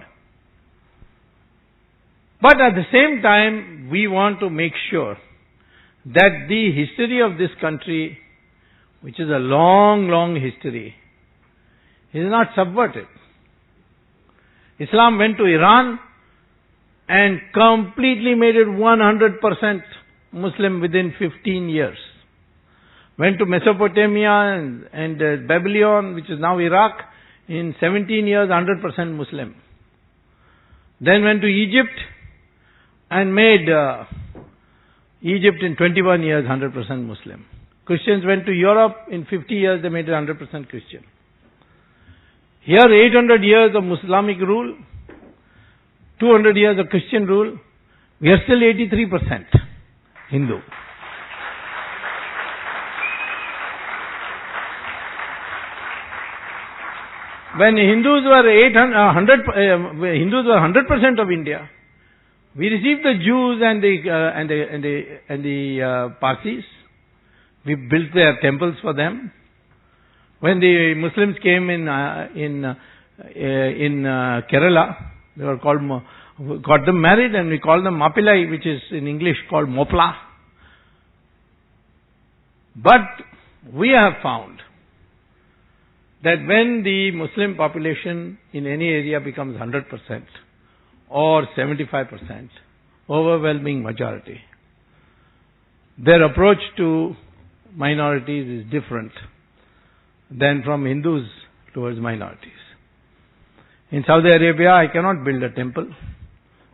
But at the same time, we want to make sure that the history of this country, which is a long, long history, is not subverted. Islam went to Iran and completely made it 100% Muslim within 15 years. Went to Mesopotamia and Babylon, which is now Iraq, in 17 years 100% Muslim. Then went to Egypt and made Egypt in 21 years 100% Muslim. Christians went to Europe, in 50 years they made it 100% Christian. Here 800 years of Islamic rule, 200 years of Christian rule, we are still 83% Hindu. When Hindus were 100% of India, we received the Jews and the Parsis. We built their temples for them. When the Muslims came in Kerala, they were got them married, and we called them Mapillai, which is in English called Mopla. But we have found that when the Muslim population in any area becomes 100% or 75%, overwhelming majority, their approach to minorities is different than from Hindus towards minorities. In Saudi Arabia, I cannot build a temple.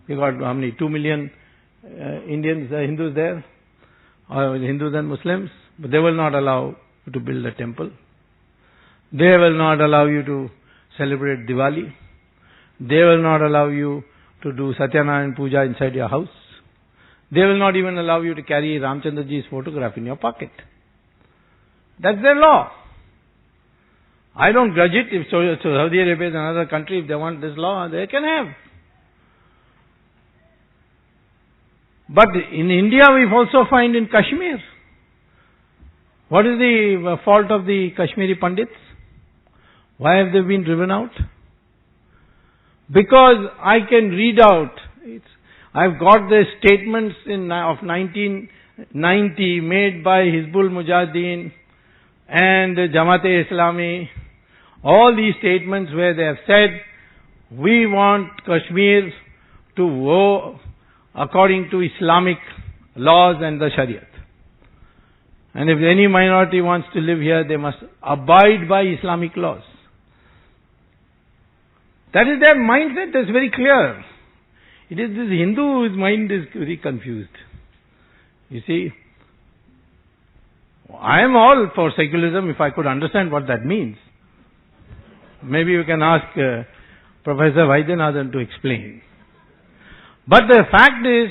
We got how many? 2 million Indians, Hindus there, or Hindus and Muslims, but they will not allow you to build a temple. They will not allow you to celebrate Diwali. They will not allow you to do Satyanarayan Puja inside your house. They will not even allow you to carry Ramchandraji's photograph in your pocket. That's their law. I don't grudge it. If Saudi Arabia is another country, if they want this law, they can have. But in India, we also find in Kashmir. What is the fault of the Kashmiri Pandits? Why have they been driven out? Because I can read out. I've got the statements of 1990 made by Hizbul Mujahideen and Jamaat-e Islami. All these statements where they have said, we want Kashmir to go according to Islamic laws and the Shariat. And if any minority wants to live here, they must abide by Islamic laws. That is their mindset. That's very clear. It is this Hindu whose mind is very confused. You see, I am all for secularism if I could understand what that means. Maybe you can ask Professor Vaidyanathan to explain. But the fact is,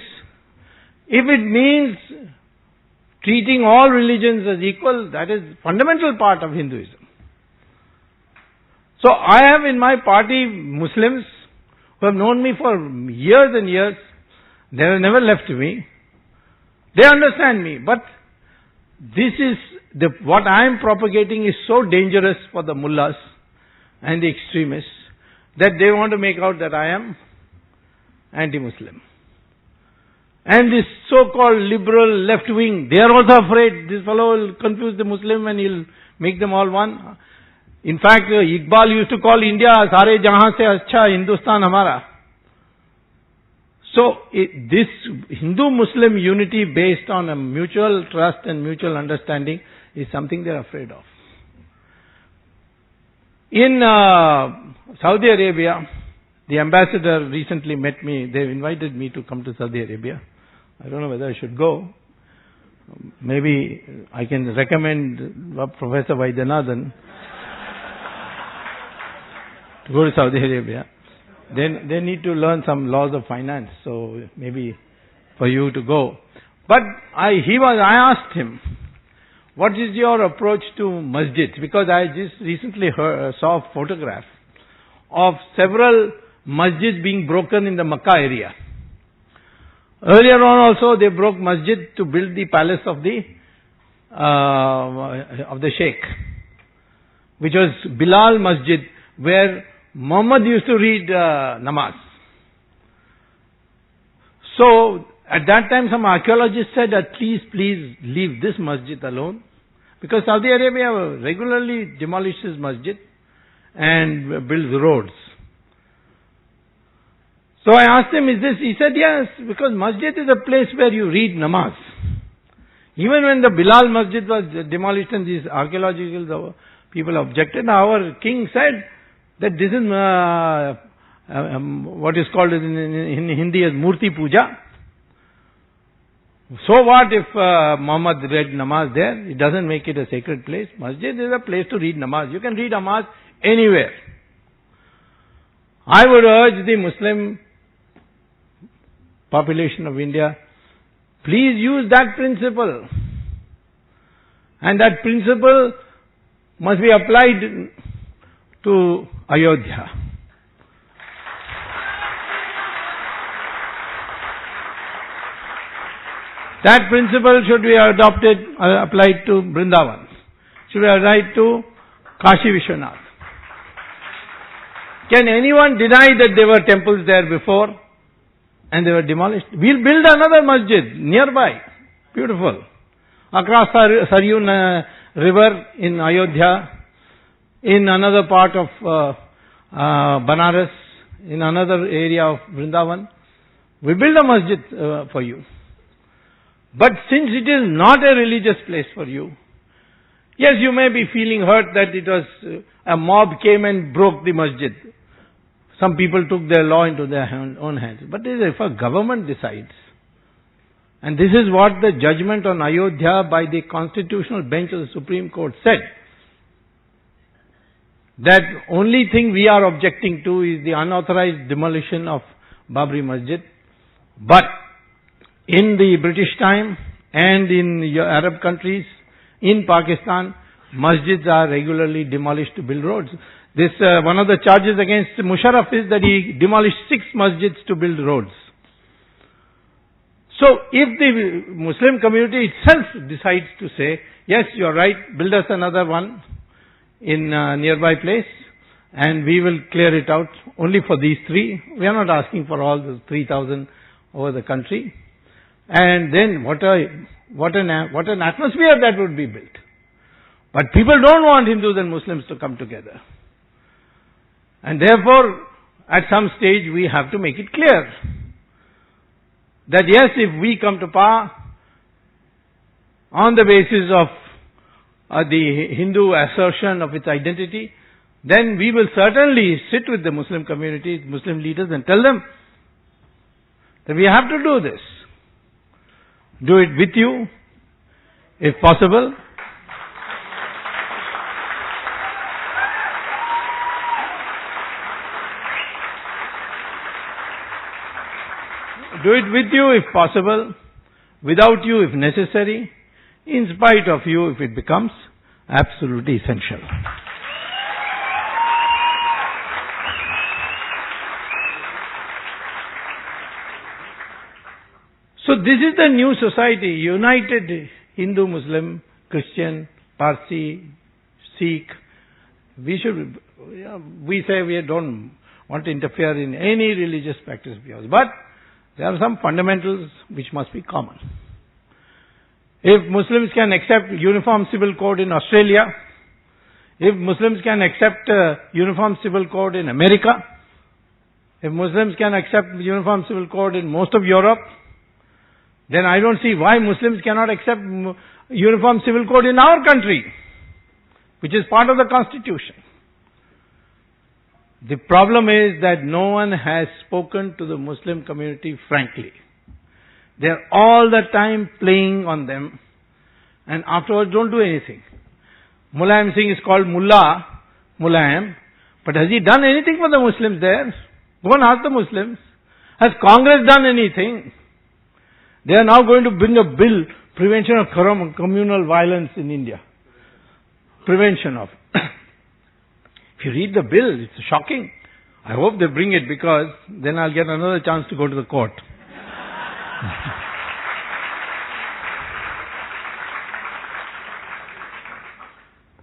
if it means treating all religions as equal, that is fundamental part of Hinduism. So I have in my party Muslims who have known me for years and years. They have never left me. They understand me. But this is what I am propagating is so dangerous for the mullahs and the extremists that they want to make out that I am anti-Muslim. And this so-called liberal left wing, they are also afraid this fellow will confuse the Muslim and he'll make them all one. In fact, Iqbal used to call India, Sare Jahan se Achha Hindustan Hamara. So, this Hindu-Muslim unity based on a mutual trust and mutual understanding is something they are afraid of. In Saudi Arabia, the ambassador recently met me. They invited me to come to Saudi Arabia. I don't know whether I should go. Maybe I can recommend Professor Vaidyanathan to go to Saudi Arabia. Then they need to learn some laws of finance, so maybe for you to go. But I asked him, what is your approach to masjids? Because I just recently saw a photograph of several masjids being broken in the Makkah area. Earlier on also they broke masjid to build the palace of the Sheikh, which was Bilal Masjid, where Muhammad used to read namaz. So, at that time some archaeologists said at least please leave this masjid alone, because Saudi Arabia regularly demolishes masjid and builds roads. So I asked him, is this? He said yes, because masjid is a place where you read namaz. Even when the Bilal Masjid was demolished and these archaeological people objected, our king said that this is what is called in Hindi as Murti Puja. So what if Muhammad read namaz there? It doesn't make it a sacred place. Masjid is a place to read namaz. You can read namaz anywhere. I would urge the Muslim population of India, please use that principle. And that principle must be applied to Ayodhya. That principle should be applied to Vrindavan. Should be applied to Kashi Vishwanath. Can anyone deny that there were temples there before and they were demolished? We'll build another masjid nearby. Beautiful. Across Saryu river in Ayodhya, in another part of Banaras, in another area of Vrindavan. We build a masjid for you. But since it is not a religious place for you, yes, you may be feeling hurt that it was a mob came and broke the masjid. Some people took their law into their own hands. But if a government decides, and this is what the judgment on Ayodhya by the constitutional bench of the Supreme Court said, that only thing we are objecting to is the unauthorized demolition of Babri Masjid. But in the British time and in Arab countries, in Pakistan, masjids are regularly demolished to build roads. This one of the charges against Musharraf is that he demolished 6 masjids to build roads. So if the Muslim community itself decides to say, yes, you're right, build us another one in a nearby place, and we will clear it out only for these 3. We are not asking for all the 3,000 over the country. And then what an atmosphere that would be built. But people don't want Hindus and Muslims to come together. And therefore, at some stage we have to make it clear that yes, if we come to power on the basis of the Hindu assertion of its identity, then we will certainly sit with the Muslim community, Muslim leaders, and tell them that we have to do this. Do it with you, if possible. Do it with you if possible, without you if necessary, in spite of you if it becomes absolutely essential. So this is the new society, united Hindu, Muslim, Christian, Parsi, Sikh. We say we don't want to interfere in any religious practice of yours, but there are some fundamentals which must be common. If Muslims can accept uniform civil code in Australia, if Muslims can accept uniform civil code in America, if Muslims can accept uniform civil code in most of Europe, then I don't see why Muslims cannot accept uniform civil code in our country, which is part of the Constitution. The problem is that no one has spoken to the Muslim community frankly. They are all the time playing on them, and afterwards don't do anything. Mulayam Singh is called Mullah Mulayam, but has he done anything for the Muslims there? Go and ask the Muslims. Has Congress done anything? They are now going to bring a bill, prevention of communal violence in India. Prevention of. If you read the bill, it's shocking. I hope they bring it, because then I'll get another chance to go to the court.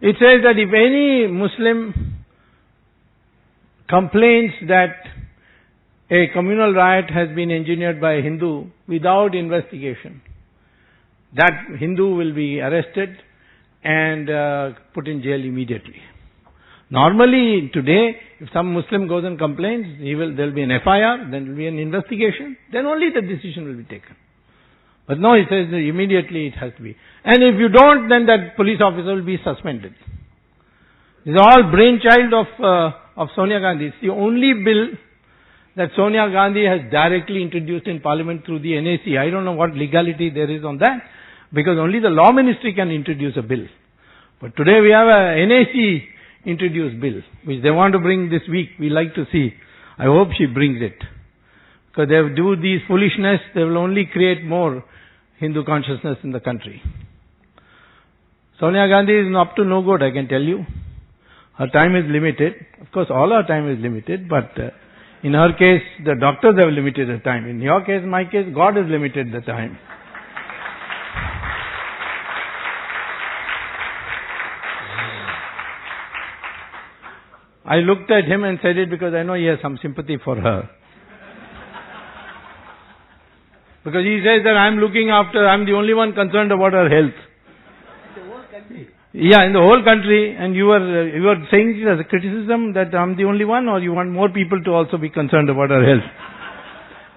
It says that if any Muslim complains that a communal riot has been engineered by a Hindu without investigation, that Hindu will be arrested and put in jail immediately. Normally, today, if some Muslim goes and complains, there will be an FIR, then there will be an investigation, then only the decision will be taken. But no, he says that immediately it has to be. And if you don't, then that police officer will be suspended. This is all brainchild of Sonia Gandhi. It's the only bill that Sonia Gandhi has directly introduced in Parliament through the NAC. I don't know what legality there is on that, because only the Law Ministry can introduce a bill. But today we have a NAC introduced bill, which they want to bring this week. We like to see. I hope she brings it. Because they do these foolishness, they will only create more Hindu consciousness in the country. Sonia Gandhi is up to no good, I can tell you. Her time is limited. Of course, all our time is limited, but in her case, the doctors have limited the time. In your case, my case, God has limited the time. I looked at him and said it because I know he has some sympathy for her. Because he says that I'm the only one concerned about her health. In the whole country? Yeah, in the whole country. And you were saying it as a criticism that I'm the only one, or you want more people to also be concerned about her health?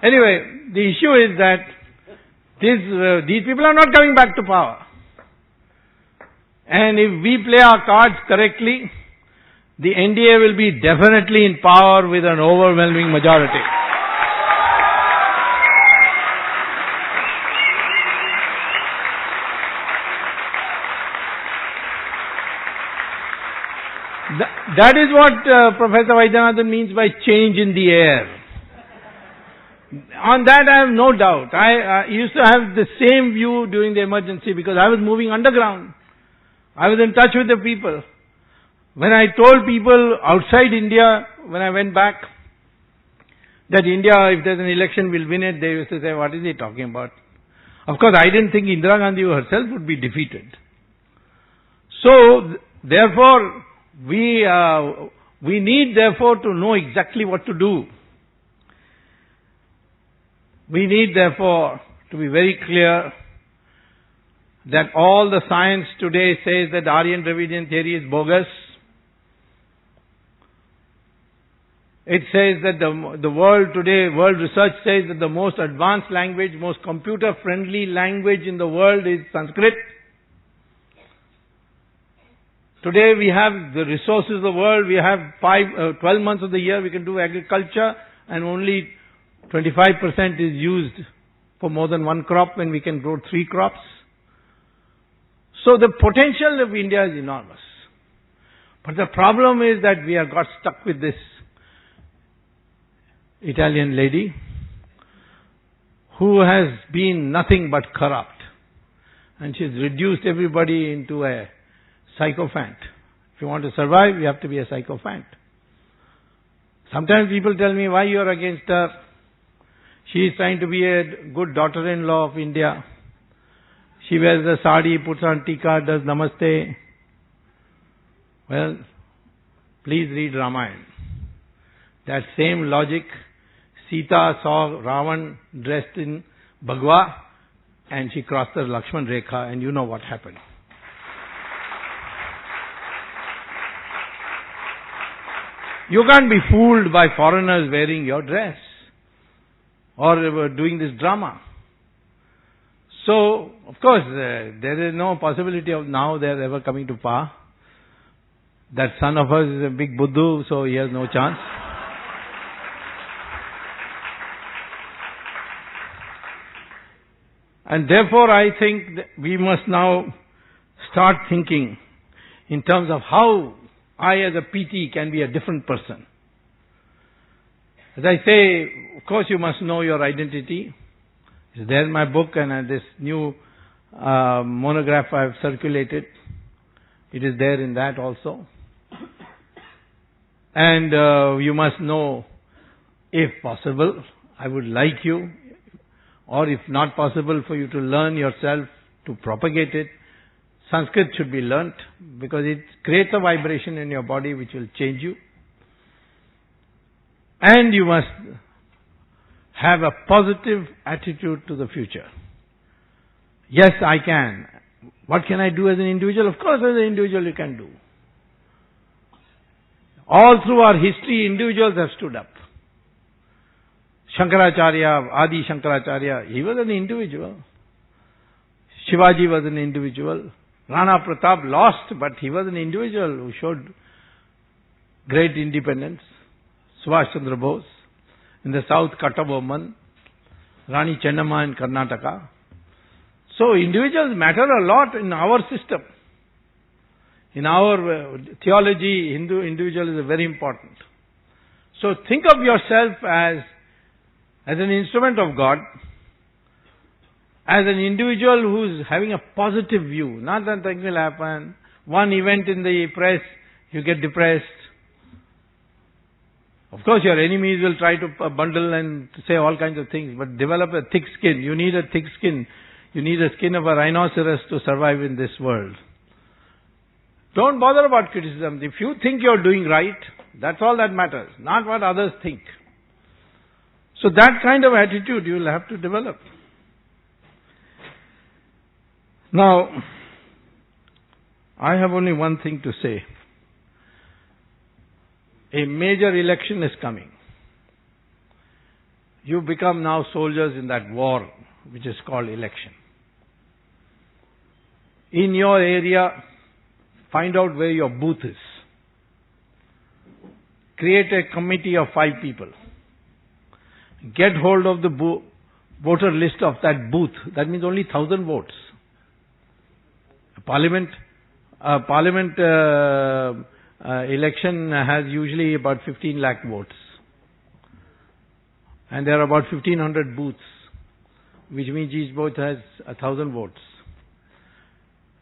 Anyway, the issue is that these people are not coming back to power. And if we play our cards correctly, the NDA will be definitely in power with an overwhelming majority. That is what Professor Vaidyanathan means by change in the air. On that I have no doubt. I used to have the same view during the emergency because I was moving underground. I was in touch with the people. When I told people outside India, when I went back, that India, if there's an election, will win it, they used to say, what is he talking about? Of course, I didn't think Indira Gandhi herself would be defeated. So, therefore, we need therefore to know exactly what to do. We need therefore to be very clear that all the science today says that Aryan Dravidian theory is bogus. It says that the world today, world research says that the most advanced language, most computer-friendly language in the world is Sanskrit. Today we have the resources of the world, we have 12 months of the year we can do agriculture, and only 25% is used for more than one crop when we can grow 3 crops. So the potential of India is enormous. But the problem is that we have got stuck with this Italian lady who has been nothing but corrupt. And she's reduced everybody into a sycophant. If you want to survive, you have to be a sycophant. Sometimes people tell me, why you are against her? She is trying to be a good daughter-in-law of India. She wears a sari, puts on tika, does namaste. Well, please read Ramayana. That same logic, Sita saw Ravan dressed in Bhagwa and she crossed the Lakshman Rekha, and you know what happened. You can't be fooled by foreigners wearing your dress or doing this drama. So, of course, there is no possibility of now they're ever coming to power. That son of hers is a big Buddhu, so he has no chance. And therefore, I think that we must now start thinking in terms of how I as a PT can be a different person. As I say, of course you must know your identity. It's there in my book, and this new monograph I have circulated. It is there in that also. And you must know, if possible, I would like you, or if not possible for you to learn yourself, to propagate it. Sanskrit should be learnt because it creates a vibration in your body which will change you. And you must have a positive attitude to the future. Yes, I can. What can I do as an individual? Of course, as an individual you can do. All through our history, individuals have stood up. Shankaracharya, Adi Shankaracharya, he was an individual. Shivaji was an individual. Rana Pratap lost, but he was an individual who showed great independence. Subhash Chandra Bose. In the south, Kattabomman. Rani Chennamma in Karnataka. So individuals matter a lot in our system. In our theology, Hindu individual is very important. So think of yourself as an instrument of God, as an individual who's having a positive view. Not that things will happen. One event in the press, you get depressed. Of course, your enemies will try to bundle and say all kinds of things, but develop a thick skin. You need a thick skin. You need a skin of a rhinoceros to survive in this world. Don't bother about criticism. If you think you're doing right, that's all that matters, not what others think. So that kind of attitude you will have to develop. Now, I have only one thing to say. A major election is coming. You become now soldiers in that war, which is called election. In your area, find out where your booth is. Create a committee of 5 people. Get hold of the voter list of that booth. That means only 1,000 votes. election has usually about 15 lakh votes. And there are about 1500 booths, which means each booth has 1,000 votes.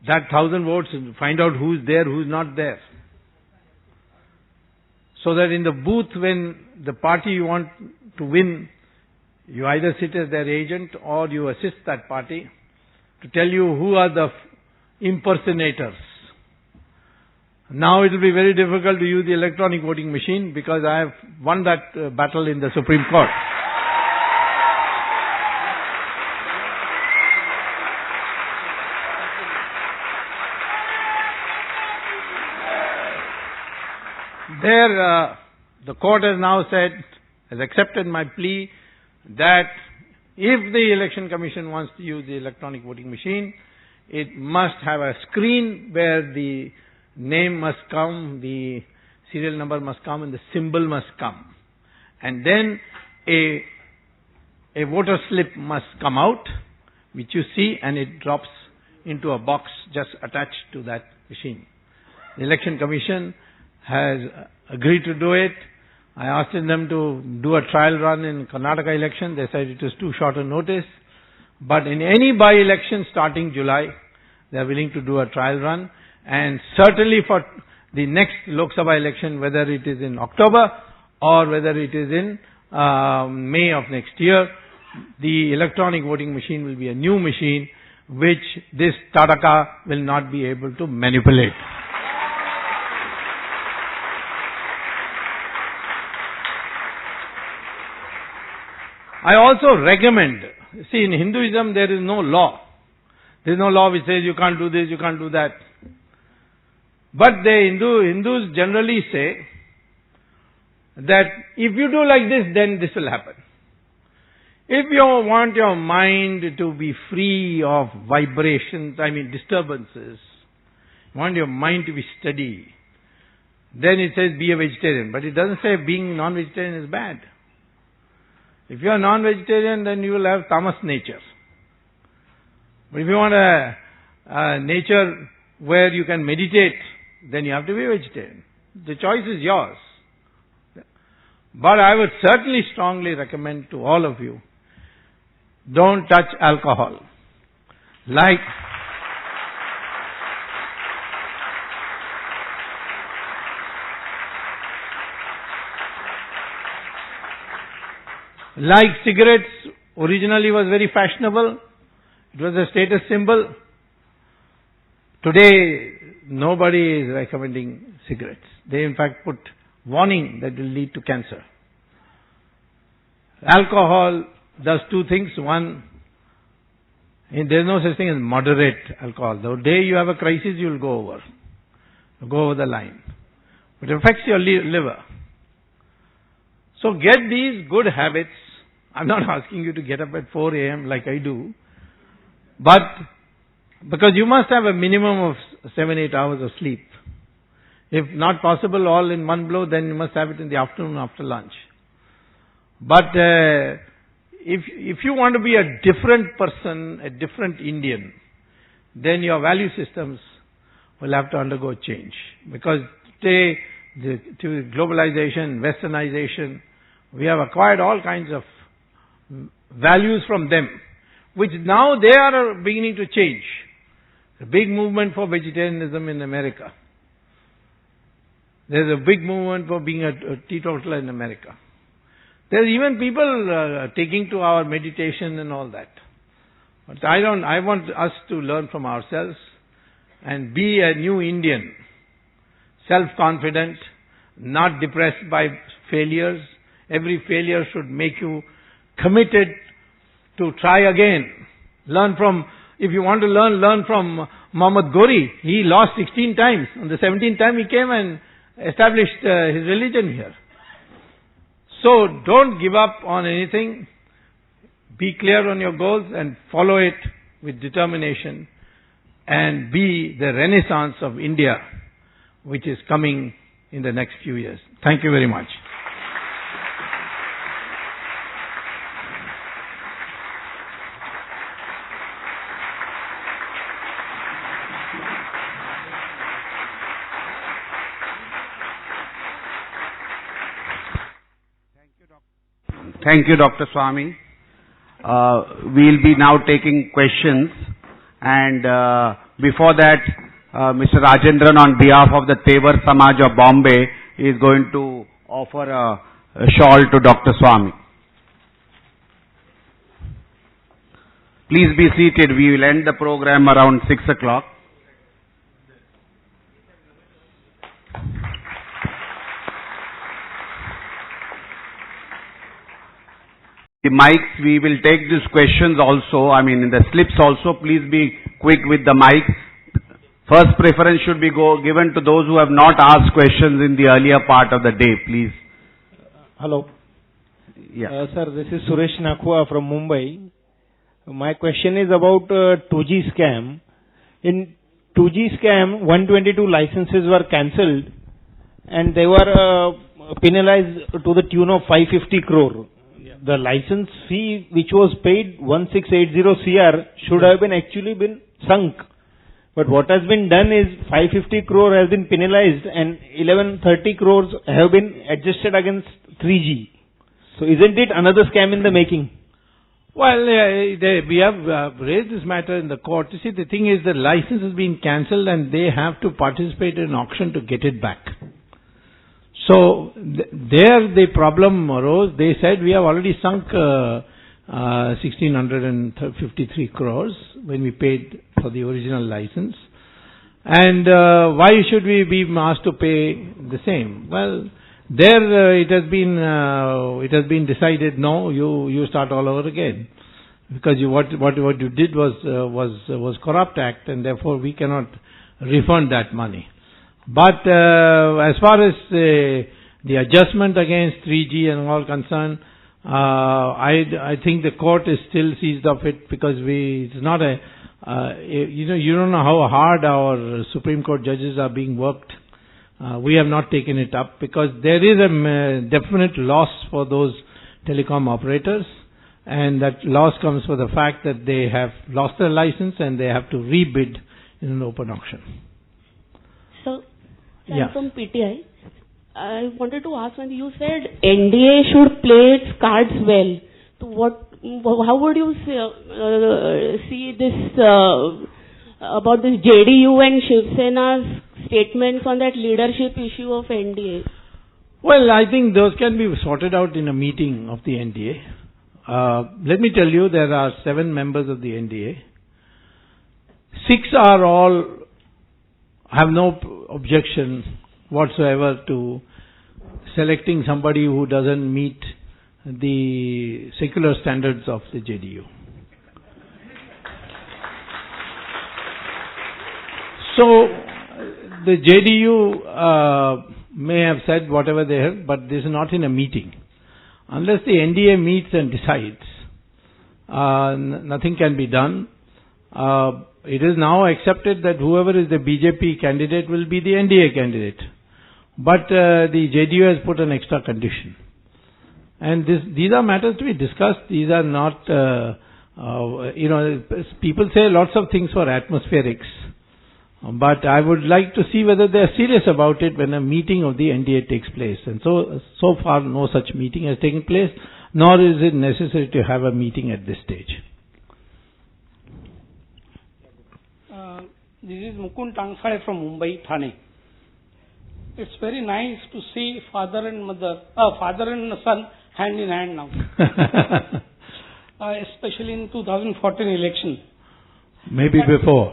That 1,000 votes, find out who's there, who's not there. So that in the booth, when the party you want to win, you either sit as their agent or you assist that party to tell you who are the impersonators. Now it will be very difficult to use the electronic voting machine because I have won that battle in the Supreme Court. There, the court has now said, has accepted my plea that if the Election Commission wants to use the electronic voting machine, it must have a screen where the name must come, the serial number must come, and the symbol must come. And then a voter slip must come out, which you see, and it drops into a box just attached to that machine. The Election Commission has agreed to do it. I asked them to do a trial run in Karnataka election. They said it was too short a notice. But in any by-election starting July, they are willing to do a trial run. And certainly for the next Lok Sabha election, whether it is in October or whether it is in May of next year, the electronic voting machine will be a new machine which this Tadaka will not be able to manipulate. I also recommend, see, in Hinduism there is no law. There is no law which says you can't do this, you can't do that. But the Hindus generally say that if you do like this, then this will happen. If you want your mind to be free of vibrations, disturbances, you want your mind to be steady, then it says be a vegetarian. But it doesn't say being non-vegetarian is bad. If you are non-vegetarian, then you will have tamas nature. But if you want a nature where you can meditate, then you have to be a vegetarian. The choice is yours. But I would certainly strongly recommend to all of you, don't touch alcohol. Like cigarettes originally was very fashionable. It was a status symbol. Today, nobody is recommending cigarettes. They in fact put warning that will lead to cancer. Alcohol does two things. One, there is no such thing as moderate alcohol. The day you have a crisis, you will go over the line. But it affects your liver. So get these good habits. I'm not asking you to get up at 4 a.m. like I do. But because you must have a minimum of 7-8 hours of sleep. If not possible all in one blow, then you must have it in the afternoon after lunch. But if you want to be a different person, a different Indian, then your value systems will have to undergo change. Because today, to globalization, westernization, we have acquired all kinds of values from them, which now they are beginning to change. A big movement for vegetarianism in America. There's a big movement for being a teetotaler in America. There's even people taking to our meditation and all that. But I want us to learn from ourselves and be a new Indian. Self-confident, not depressed by failures. Every failure should make you committed to try again. If you want to learn from Muhammad Ghori. He lost 16 times. On the 17th time he came and established his religion here. So don't give up on anything. Be clear on your goals and follow it with determination and be the renaissance of India, which is coming in the next few years. Thank you very much. Thank you, Dr. Swami. We'll be now taking questions, and before that, Mr. Rajendran, on behalf of the Tevar Samaj of Bombay, is going to offer a shawl to Dr. Swami. Please be seated. We will end the program around 6 o'clock. The mics, we will take these questions also, in the slips also. Please be quick with the mics. First preference should be given to those who have not asked questions in the earlier part of the day, please. Hello. Yeah. Sir, this is Suresh Nakhwa from Mumbai. My question is about 2G scam. In 2G scam, 122 licenses were cancelled and they were penalized to the tune of 550 crore. The license fee which was paid 1680 CR should have actually been sunk. But what has been done is 550 crore has been penalized and 1130 crores have been adjusted against 3G. So isn't it another scam in the making? Well, we have raised this matter in the court. You see, the thing is the license has been cancelled and they have to participate in an auction to get it back. So, there the problem arose. They said we have already sunk 1653 crores when we paid for the original license. And why should we be asked to pay the same? Well, there it has been decided, no, you start all over again, because what you did was corrupt act, and therefore we cannot refund that money. But as far as the adjustment against 3G and all concerned, I think the court is still seized of it, because it's not you don't know how hard our Supreme Court judges are being worked. We have not taken it up because there is a definite loss for those telecom operators, and that loss comes for the fact that they have lost their license and they have to rebid in an open auction. So, Yeah. from PTI, I wanted to ask, when you said NDA should play its cards well, so how would you see this about this JDU and Shiv Sena's statements on that leadership issue of NDA? Well, I think those can be sorted out in a meeting of the NDA. Let me tell you, there are 7 members of the NDA. 6 are all have no objection whatsoever to selecting somebody who doesn't meet the secular standards of the JDU. So, the JDU may have said whatever they have, but this is not in a meeting. Unless the NDA meets and decides, nothing can be done. It is now accepted that whoever is the BJP candidate will be the NDA candidate. But the JDU has put an extra condition. And these are matters to be discussed. These are not, people say lots of things for atmospherics. But I would like to see whether they are serious about it when a meeting of the NDA takes place. And so far no such meeting has taken place, nor is it necessary to have a meeting at this stage. This is Mukund Tangsale from Mumbai, Thane. It's very nice to see father and son hand in hand now. Especially in 2014 election. Maybe before.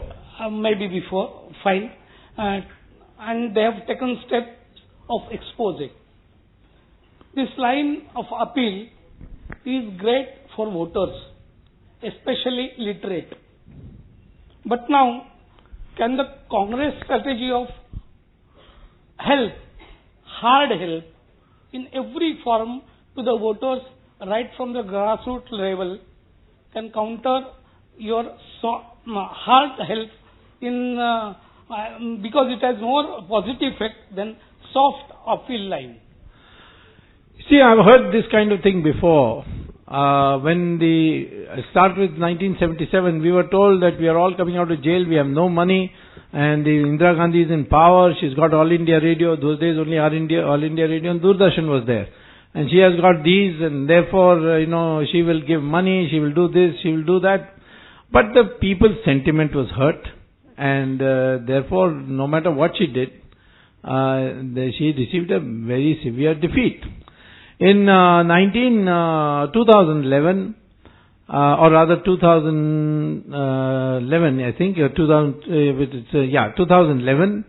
Maybe before, fine. And they have taken steps of exposing. This line of appeal is great for voters, especially literate. But now, can the Congress strategy of help, hard help, in every form to the voters right from the grassroots level, can counter your hard help because it has more positive effect than soft appeal line? See, I've heard this kind of thing before. When start with 1977, we were told that we are all coming out of jail, we have no money, and Indira Gandhi is in power, she's got All India Radio. Those days only All India Radio and Doordarshan was there. and she has got these, and therefore, she will give money, she will do this, she will do that. But the people's sentiment was hurt, and therefore, no matter what she did, she received a very severe defeat. In 2011, or rather 2011, I think, 2011,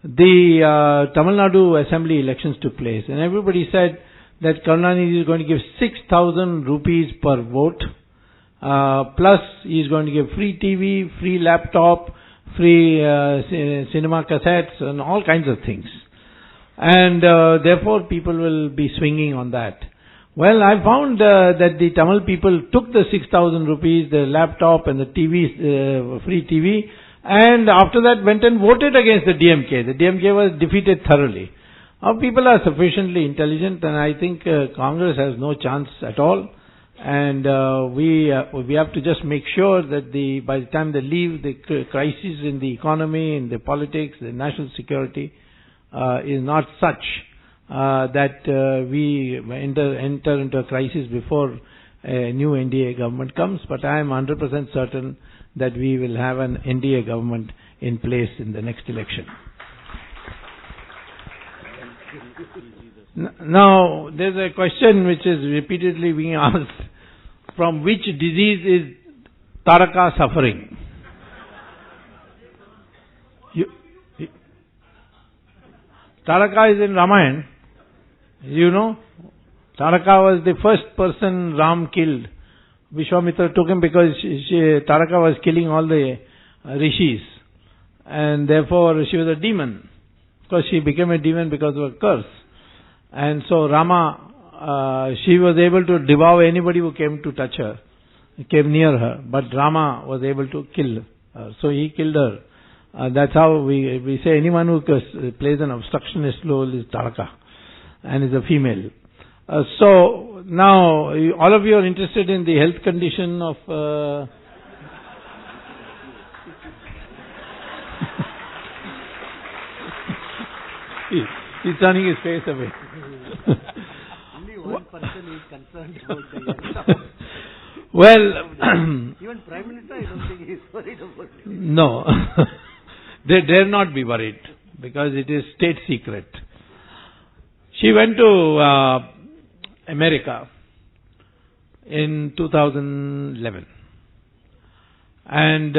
the Tamil Nadu Assembly elections took place, and everybody said that Karunanidhi is going to give 6,000 rupees per vote, plus he is going to give free TV, free laptop, free cinema cassettes, and all kinds of things. And therefore people will be swinging on that. Well, I found that the Tamil people took the 6,000 rupees, the laptop and the TV, free TV, and after that went and voted against the DMK. The DMK was defeated thoroughly. Our people are sufficiently intelligent, and I think Congress has no chance at all. And we have to just make sure that by the time they leave, the crisis in the economy, in the politics, the national security is not such that we enter into a crisis before a new NDA government comes. But I am 100% certain that we will have an NDA government in place in the next election. Now, there's a question which is repeatedly being asked: from which disease is Taraka suffering? Taraka is in Ramayana. You know, Taraka was the first person Ram killed. Vishwamitra took him because Taraka was killing all the rishis, and therefore she was a demon. Because she became a demon because of a curse. And so Rama, she was able to devour anybody who came to touch her, came near her. But Rama was able to kill her. So he killed her. That's how we say anyone who plays an obstructionist role is Taraka and is a female. So now all of you are interested in the health condition of he's turning his face away. Only one person is concerned about the Well, even Prime Minister, I don't think he is worried about it. No. They dare not be worried because it is state secret. She went to America in 2011, and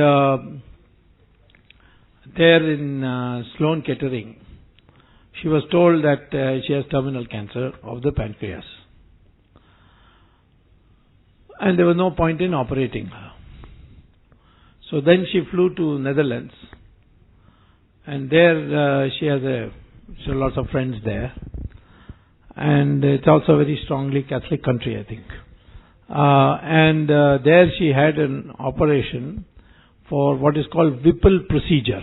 there in Sloan Kettering, she was told that she has terminal cancer of the pancreas, and there was no point in operating her. So then she flew to Netherlands, and there she has lots of friends there, and it's also a very strongly Catholic country, I think. And there she had an operation for what is called Whipple procedure.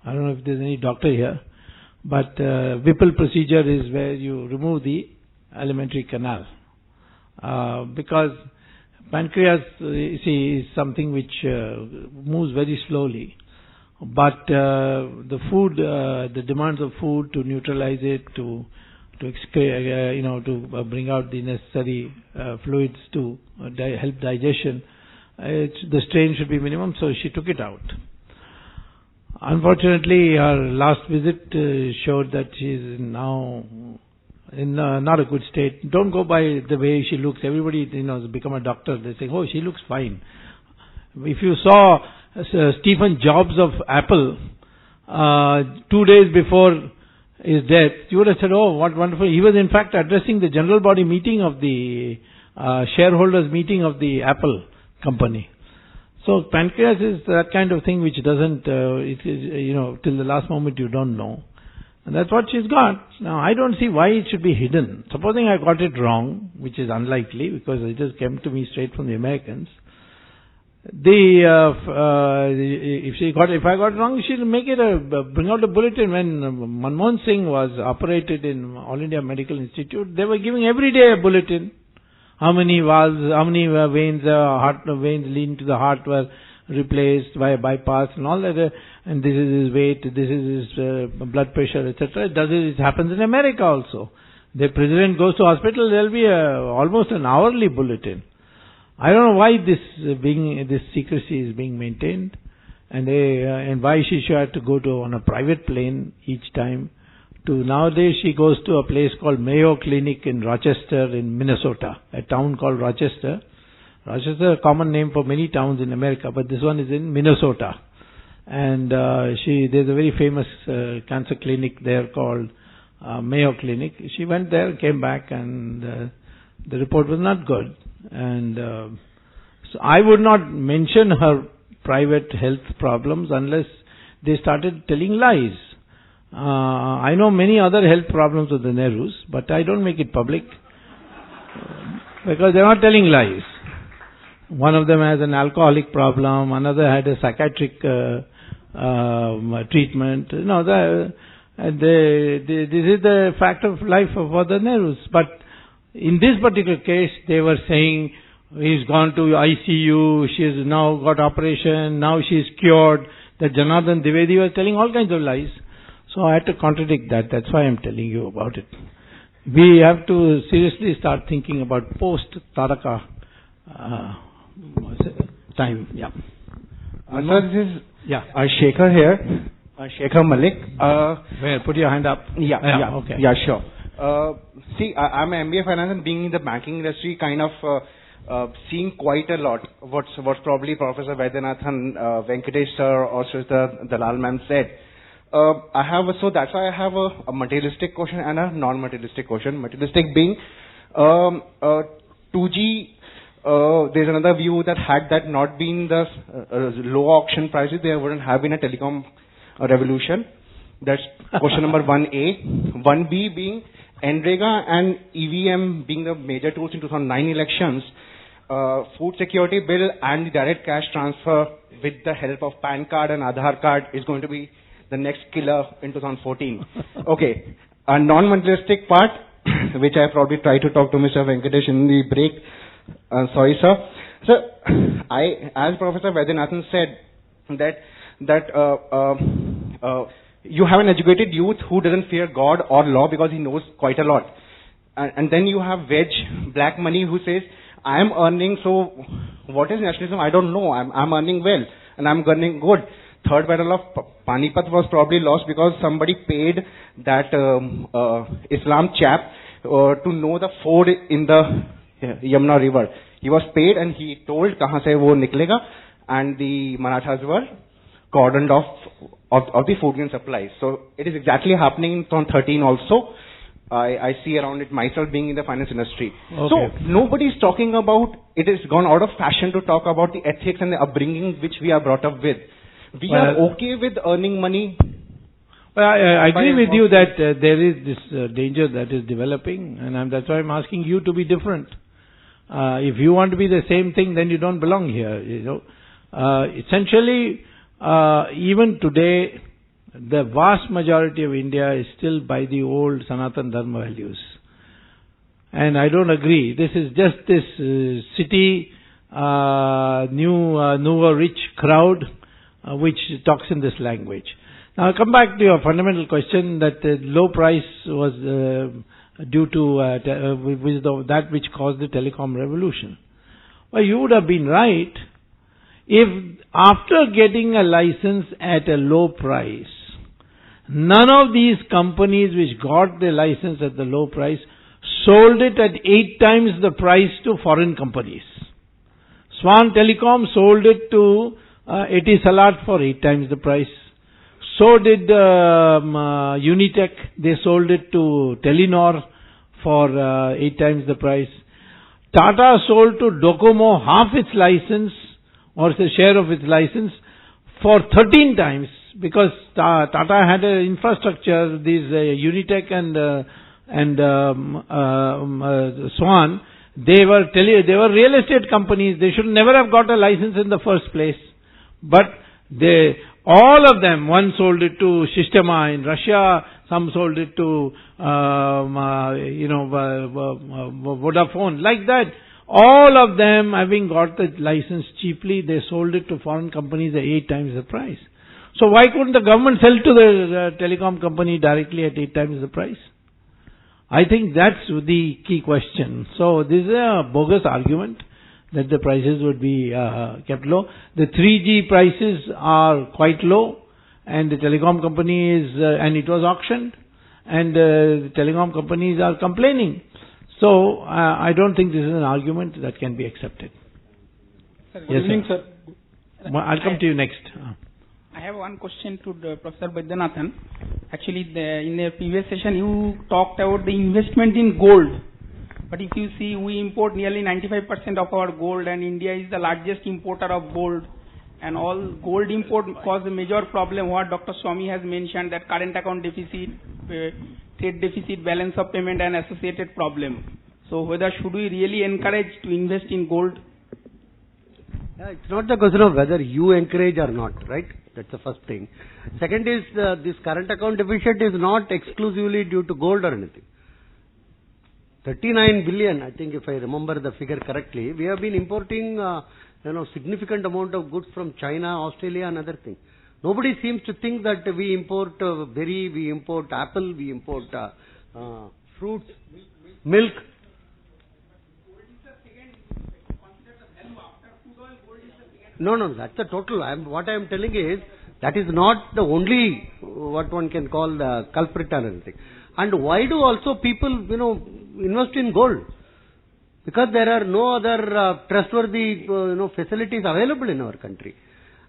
I don't know if there's any doctor here, but Whipple procedure is where you remove the alimentary canal, because pancreas, you see, is something which moves very slowly. But the food, the demands of food to neutralize it, to bring out the necessary fluids to help digestion, the strain should be minimum. So she took it out. Unfortunately, her last visit showed that she is now in not a good state. Don't go by the way she looks. Everybody, has become a doctor. They say, "Oh, she looks fine." If you saw Stephen Jobs of Apple 2 days before his death, you would have said, "Oh, what wonderful." He was in fact addressing the general body meeting of the shareholders meeting of the Apple company. So pancreas is that kind of thing which doesn't, it is, till the last moment you don't know. And that's what she's got. Now, I don't see why it should be hidden. Supposing I got it wrong, which is unlikely because it just came to me straight from the Americans. If I got it wrong, she'll make it bring out a bulletin. When Manmohan Singh was operated in All India Medical Institute, they were giving every day a bulletin. How many valves, how many veins, heart veins leading to the heart were replaced by a bypass and all that. And this is his weight, this is his blood pressure, etc. It happens in America also. The president goes to hospital, there will be almost an hourly bulletin. I don't know why this secrecy is being maintained, and why she should have to go on a private plane each time. Nowadays she goes to a place called Mayo Clinic in Rochester in Minnesota, a town called Rochester. Rochester is a common name for many towns in America, but this one is in Minnesota. And there's a very famous cancer clinic there called Mayo Clinic. She went there, came back, and the report was not good. And so I would not mention her private health problems unless they started telling lies. I know many other health problems of the Nehrus, but I don't make it public because they're not telling lies. One of them has an alcoholic problem, another had a psychiatric treatment. This is the fact of life for the Nehrus. But in this particular case, they were saying he's gone to ICU, she has now got operation, now she's cured. That Janardhan Dwivedi was telling all kinds of lies. So I had to contradict that. That's why I'm telling you about it. We have to seriously start thinking about post-Taraka time. Yeah. Sir, this is Shekhar here. Shekhar Malik. Where? Put your hand up. Yeah. Okay. Yeah, sure. See, I'm an MBA finance, and being in the banking industry, kind of seeing quite a lot. What's probably Professor Vaidyanathan, Venkatesh sir, or Srita Dalal ma'am said. That's why I have a materialistic question and a non-materialistic question. Materialistic being 2G. There's another view that had that not been the low auction prices, there wouldn't have been a telecom revolution. That's question number 1A. 1B being NREGA and EVM being the major tools in 2009 elections. Food security bill and the direct cash transfer with the help of PAN card and Aadhaar card is going to be the next killer in 2014. Okay. A non-materialistic part, which I probably try to talk to Mr. Venkatesh in the break. Sorry, sir. Sir, as Professor Vaidyanathan said, that you have an educated youth who doesn't fear God or law because he knows quite a lot. And then you have black money who says, I am earning, so what is nationalism? I don't know. I'm earning well and I'm earning good. Third battle of Panipat was probably lost because somebody paid that Islam chap to know the ford in the Yamuna river. He was paid and he told kahan se wo niklega, and the Marathas were cordoned off of the food grain supplies. So it is exactly happening in 2013 also. I see around it myself being in the finance industry. Okay. So nobody is talking about, it has gone out of fashion to talk about the ethics and the upbringing which we are brought up with. We are okay with earning money. Well, I agree with you that there is this danger that is developing, and that's why I'm asking you to be different. If you want to be the same thing, then you don't belong here. Essentially, even today, the vast majority of India is still by the old Sanatana Dharma values. And I don't agree. This is just this city, newer rich crowd which talks in this language. Now I'll come back to your fundamental question that the low price was due to that which caused the telecom revolution. Well, you would have been right if after getting a license at a low price, none of these companies which got the license at the low price sold it at 8 times the price to foreign companies. Swan Telecom sold it to Etisalat for 8 times the price. So did Unitech. They sold it to Telenor for 8 times the price. Tata sold to Docomo half its license, or the share of its license, for 13 times, because Tata had an infrastructure. These Unitech and Swan, they were real estate companies. They should never have got a license in the first place. But all of them, one sold it to Sistema in Russia, some sold it to Vodafone, like that. All of them, having got the license cheaply, they sold it to foreign companies at 8 times the price. So why couldn't the government sell to the telecom company directly at 8 times the price? I think that's the key question. So this is a bogus argument that the prices would be kept low. The 3G prices are quite low, and the telecom company is, and it was auctioned, and the telecom companies are complaining. So I don't think this is an argument that can be accepted. Sir, good Yes, evening, sir. sir. I'll come to you next. I have one question to Professor Vaidyanathan. Actually, in the previous session, you talked about the investment in gold. But if you see, we import nearly 95% of our gold, and India is the largest importer of gold. And all gold import cause a major problem, what Dr. Swami has mentioned, that current account deficit, trade deficit, balance of payment, and associated problem. So whether should we really encourage to invest in gold? Yeah, it's not the question of whether you encourage or not, right? That's the first thing. Second is, this current account deficit is not exclusively due to gold or anything. 39 billion, I think if I remember the figure correctly, we have been importing, significant amount of goods from China, Australia and other things. Nobody seems to think that we import berry, we import apple, we import fruits, milk. No, that's the total. What I am telling is, that is not the only, what one can call the culprit or anything. And why do also people, invest in gold? Because there are no other trustworthy, facilities available in our country.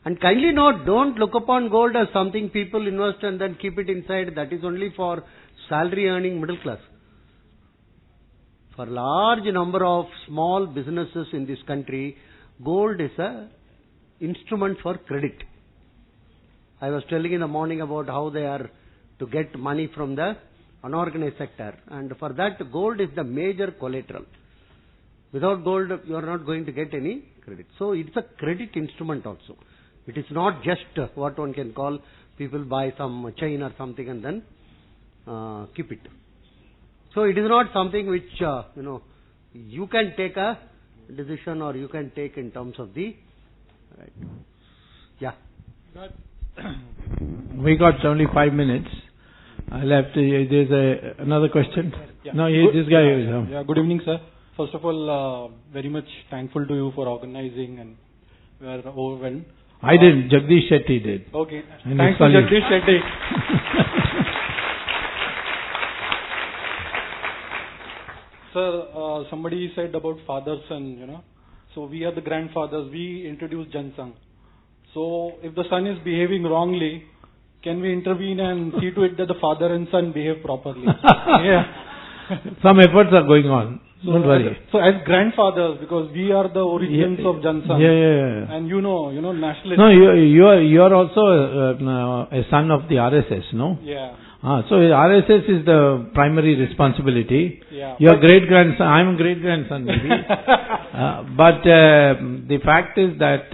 And kindly note, don't look upon gold as something people invest and then keep it inside. That is only for salary earning middle class. For large number of small businesses in this country, gold is a instrument for credit. I was telling in the morning about how they are to get money from the unorganized sector, and for that gold is the major collateral. Without gold you are not going to get any credit. So it's a credit instrument also. It is not just what one can call people buy some chain or something and then keep it. So it is not something which you can take a decision or you can take in terms of the right. Yeah. We got only 5 minutes. I'll have to. There's another question. Yeah. No, this guy is. Yeah. Good evening, sir. First of all, very much thankful to you for organizing, and we are overwhelmed. I didn't. Jagdish Shetty did. Okay. And Thanks to Jagdish Shetty. Sir, somebody said about fathers and, so we are the grandfathers, we introduced Jansang. So if the son is behaving wrongly, can we intervene and see to it that the father and son behave properly? Yeah. Some efforts are going on. Don't worry. So as grandfathers, because we are the origins of Jansang. Yeah. And nationalists. No, you are also a son of the RSS, no? Yeah. So RSS is the primary responsibility. Yeah. Your great-grandson, I'm a great-grandson maybe. But the fact is that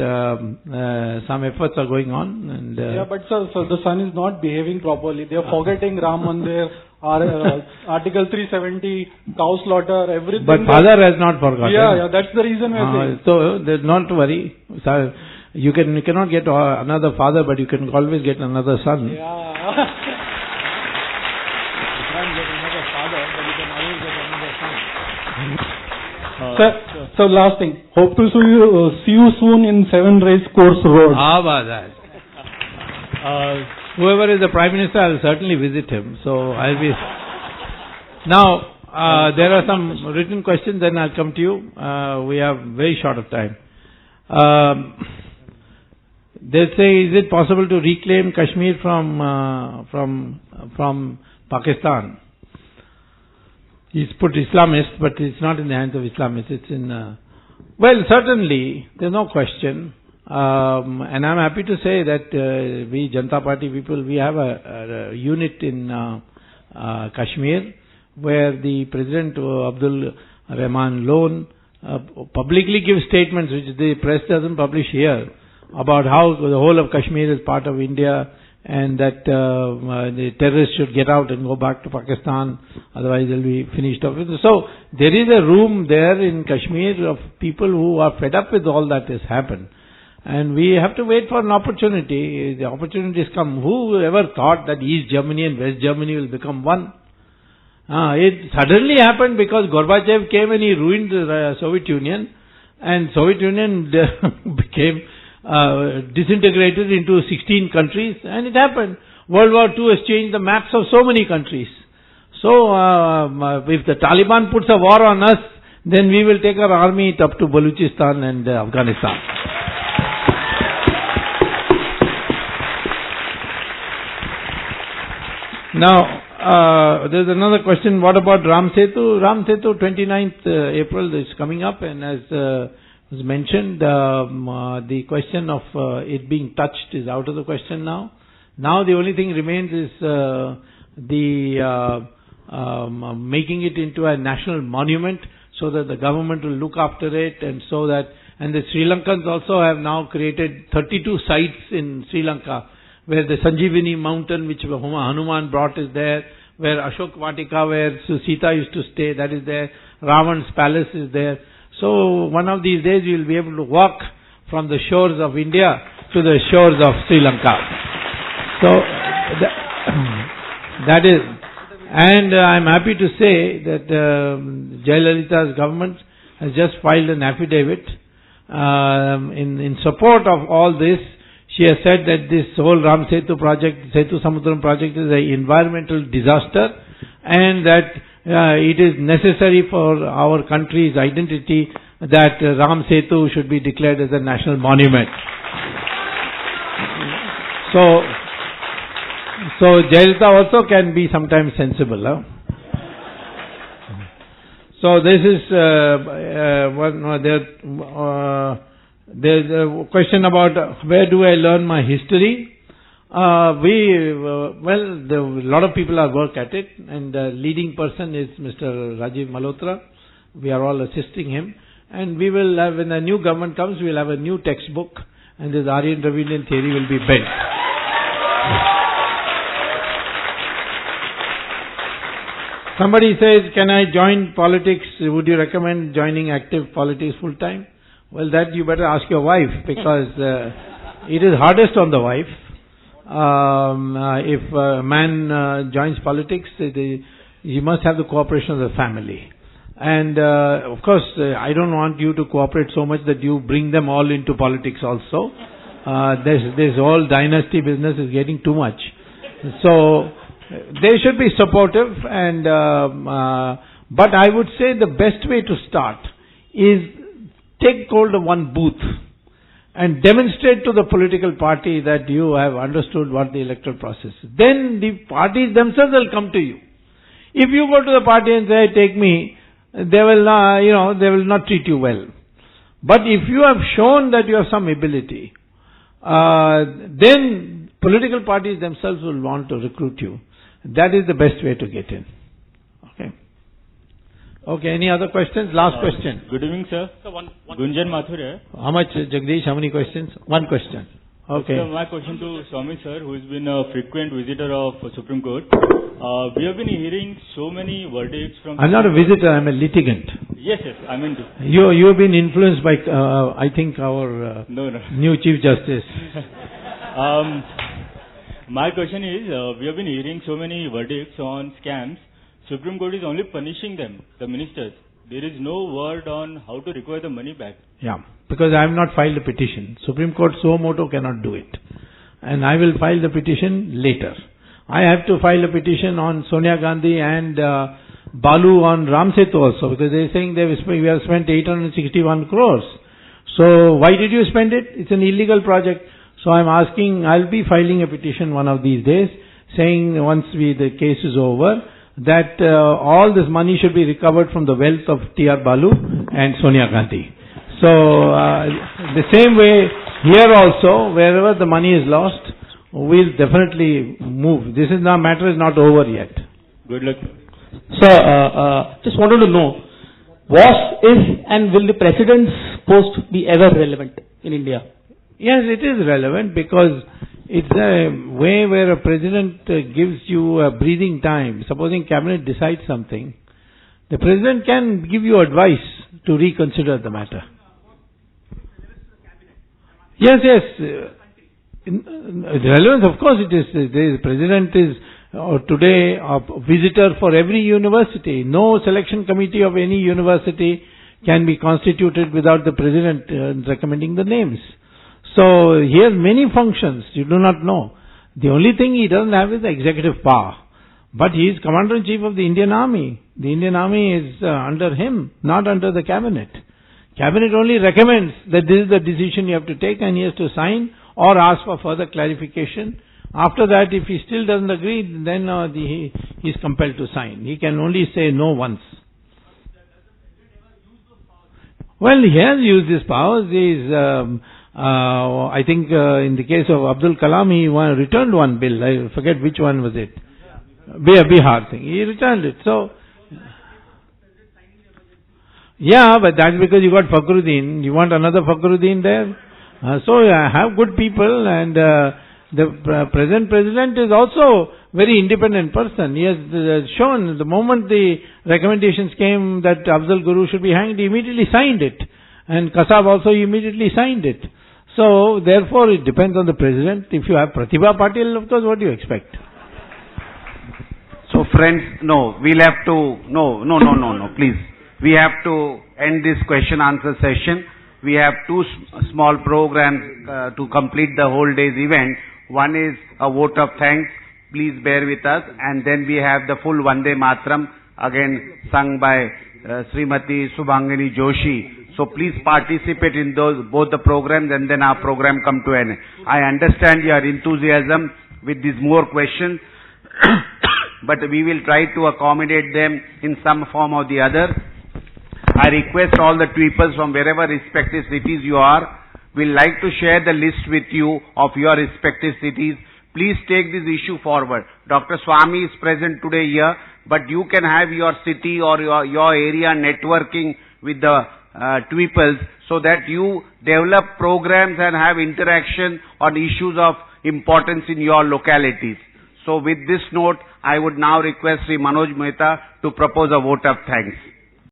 some efforts are going on. And yeah, but sir, the son is not behaving properly. They are forgetting Ram Mandir, Article 370, cow slaughter, everything. But father has not forgotten. Yeah, that's the reason we are saying. So not to worry. So, you cannot get another father, but you can always get another son. Yeah. So last thing. Hope to see you soon in 7 Race Course Road. How about that? Whoever is the Prime Minister, I will certainly visit him. So I'll be. Now, there are some written questions, then I'll come to you. We have very short of time. They say, is it possible to reclaim Kashmir from Pakistan? He's put Islamists, but it's not in the hands of Islamists. It's in. Well, certainly, there's no question. And I'm happy to say that we Janata Party people, we have a unit in Kashmir where the President Abdul Rahman Lone publicly gives statements which the press doesn't publish here about how the whole of Kashmir is part of India and that the terrorists should get out and go back to Pakistan, otherwise they'll be finished off. So there is a room there in Kashmir of people who are fed up with all that has happened. And we have to wait for an opportunity. The opportunities come. Who ever thought that East Germany and West Germany will become one? It suddenly happened because Gorbachev came and he ruined the Soviet Union, and Soviet Union became disintegrated into 16 countries, and it happened. World War II has changed the maps of so many countries. So, if the Taliban puts a war on us, then we will take our army up to Baluchistan and Afghanistan. Now, there's another question. What about Ram Setu? Ram Setu, 29th April is coming up, and as was mentioned, the question of it being touched is out of the question now. Now the only thing remains is making it into a national monument so that the government will look after it, and so that, and the Sri Lankans also have now created 32 sites in Sri Lanka where the Sanjeevani mountain which Hanuman brought is there, where Ashok Vatika where Sita used to stay, that is there, Ravan's palace is there. So one of these days you will be able to walk from the shores of India to the shores of Sri Lanka. So that is, and I'm happy to say that Jayalalitha's government has just filed an affidavit in support of all this. She has said that this whole Ram Setu project, Setu Samudram project, is an environmental disaster, and that it is necessary for our country's identity that Ram Setu should be declared as a national monument. So Jayalalitha also can be sometimes sensible. Huh? So this is there's a question about where do I learn my history. A lot of people are work at it, and the leading person is Mr. Rajiv Malhotra. We are all assisting him, and we will have, when the new government comes, we will have a new textbook, and this Aryan Dravidian theory will be bent. Somebody says, can I join politics? Would you recommend joining active politics full time? Well, that you better ask your wife, because it is hardest on the wife. If a man joins politics, he must have the cooperation of the family. And of course, I don't want you to cooperate so much that you bring them all into politics also. This whole dynasty business is getting too much. So they should be supportive, and but I would say the best way to start is take hold of one booth and demonstrate to the political party that you have understood what the electoral process is. Then the parties themselves will come to you. If you go to the party and say, take me, they will not treat you well. But if you have shown that you have some ability, then political parties themselves will want to recruit you. That is the best way to get in. Okay, any other questions? Last question. Good evening, sir. Gunjan Mathur here. How much, Jagdish? How many questions? One question. Okay. So my question to Swami sir, who has been a frequent visitor of Supreme Court. We have been hearing so many verdicts from... I'm not a visitor, I'm a litigant. Yes, I mean... You have been influenced by, I think, our new Chief Justice. My question is, we have been hearing so many verdicts on scams. Supreme Court is only punishing them, the ministers. There is no word on how to recover the money back. Yeah, because I have not filed a petition. Supreme Court suo moto cannot do it. And I will file the petition later. I have to file a petition on Sonia Gandhi and Balu on Ram Setu also, because they are saying we have spent 861 crores. So why did you spend it? It's an illegal project. So I'm asking, I'll be filing a petition one of these days, saying once the case is over, that all this money should be recovered from the wealth of T.R. Balu and Sonia Gandhi. So the same way here also, wherever the money is lost, we'll definitely move. This matter is not over yet. Good luck. Sir, just wanted to know, is and will the President's post be ever relevant in India? Yes, it is relevant, because it's a way where a President gives you a breathing time. Supposing Cabinet decides something, the President can give you advice to reconsider the matter. Yes. The relevance, of course it is. The President is today a visitor for every university. No selection committee of any university can be constituted without the president recommending the names. So he has many functions, you do not know. The only thing he doesn't have is the executive power. But he is Commander-in-Chief of the Indian Army. The Indian Army is under him, not under the cabinet. Cabinet only recommends that this is the decision you have to take and he has to sign or ask for further clarification. After that, if he still doesn't agree, then he is compelled to sign. He can only say no once. Well, he has used his powers. I think in the case of Abdul Kalam, he returned one bill. I forget which one was it. Bihar thing. He returned it. So, yeah, but that's because you got Fakhruddin. You want another Fakhruddin there? So have good people, and the present president is also very independent person. He has shown the moment the recommendations came that Afzal Guru should be hanged, he immediately signed it. And Kasab also immediately signed it. So therefore it depends on the president. If you have Pratibha Patil, of course, what do you expect? So friends, no, we'll have to, no, please. We have to end this question answer session. We have two small programs to complete the whole day's event. One is a vote of thanks. Please bear with us. And then we have the full Vande Mataram, again sung by Srimati Subhangini Joshi. So please participate in both the programs, and then our program come to an end. I understand your enthusiasm with these more questions, but we will try to accommodate them in some form or the other. I request all the tweepers from wherever respective cities you are, will like to share the list with you of your respective cities. Please take this issue forward. Dr. Swami is present today here, but you can have your city or your area networking with the tweepers so that you develop programs and have interaction on issues of importance in your localities. So with this note, I would now request Sri Manoj Mehta to propose a vote of thanks.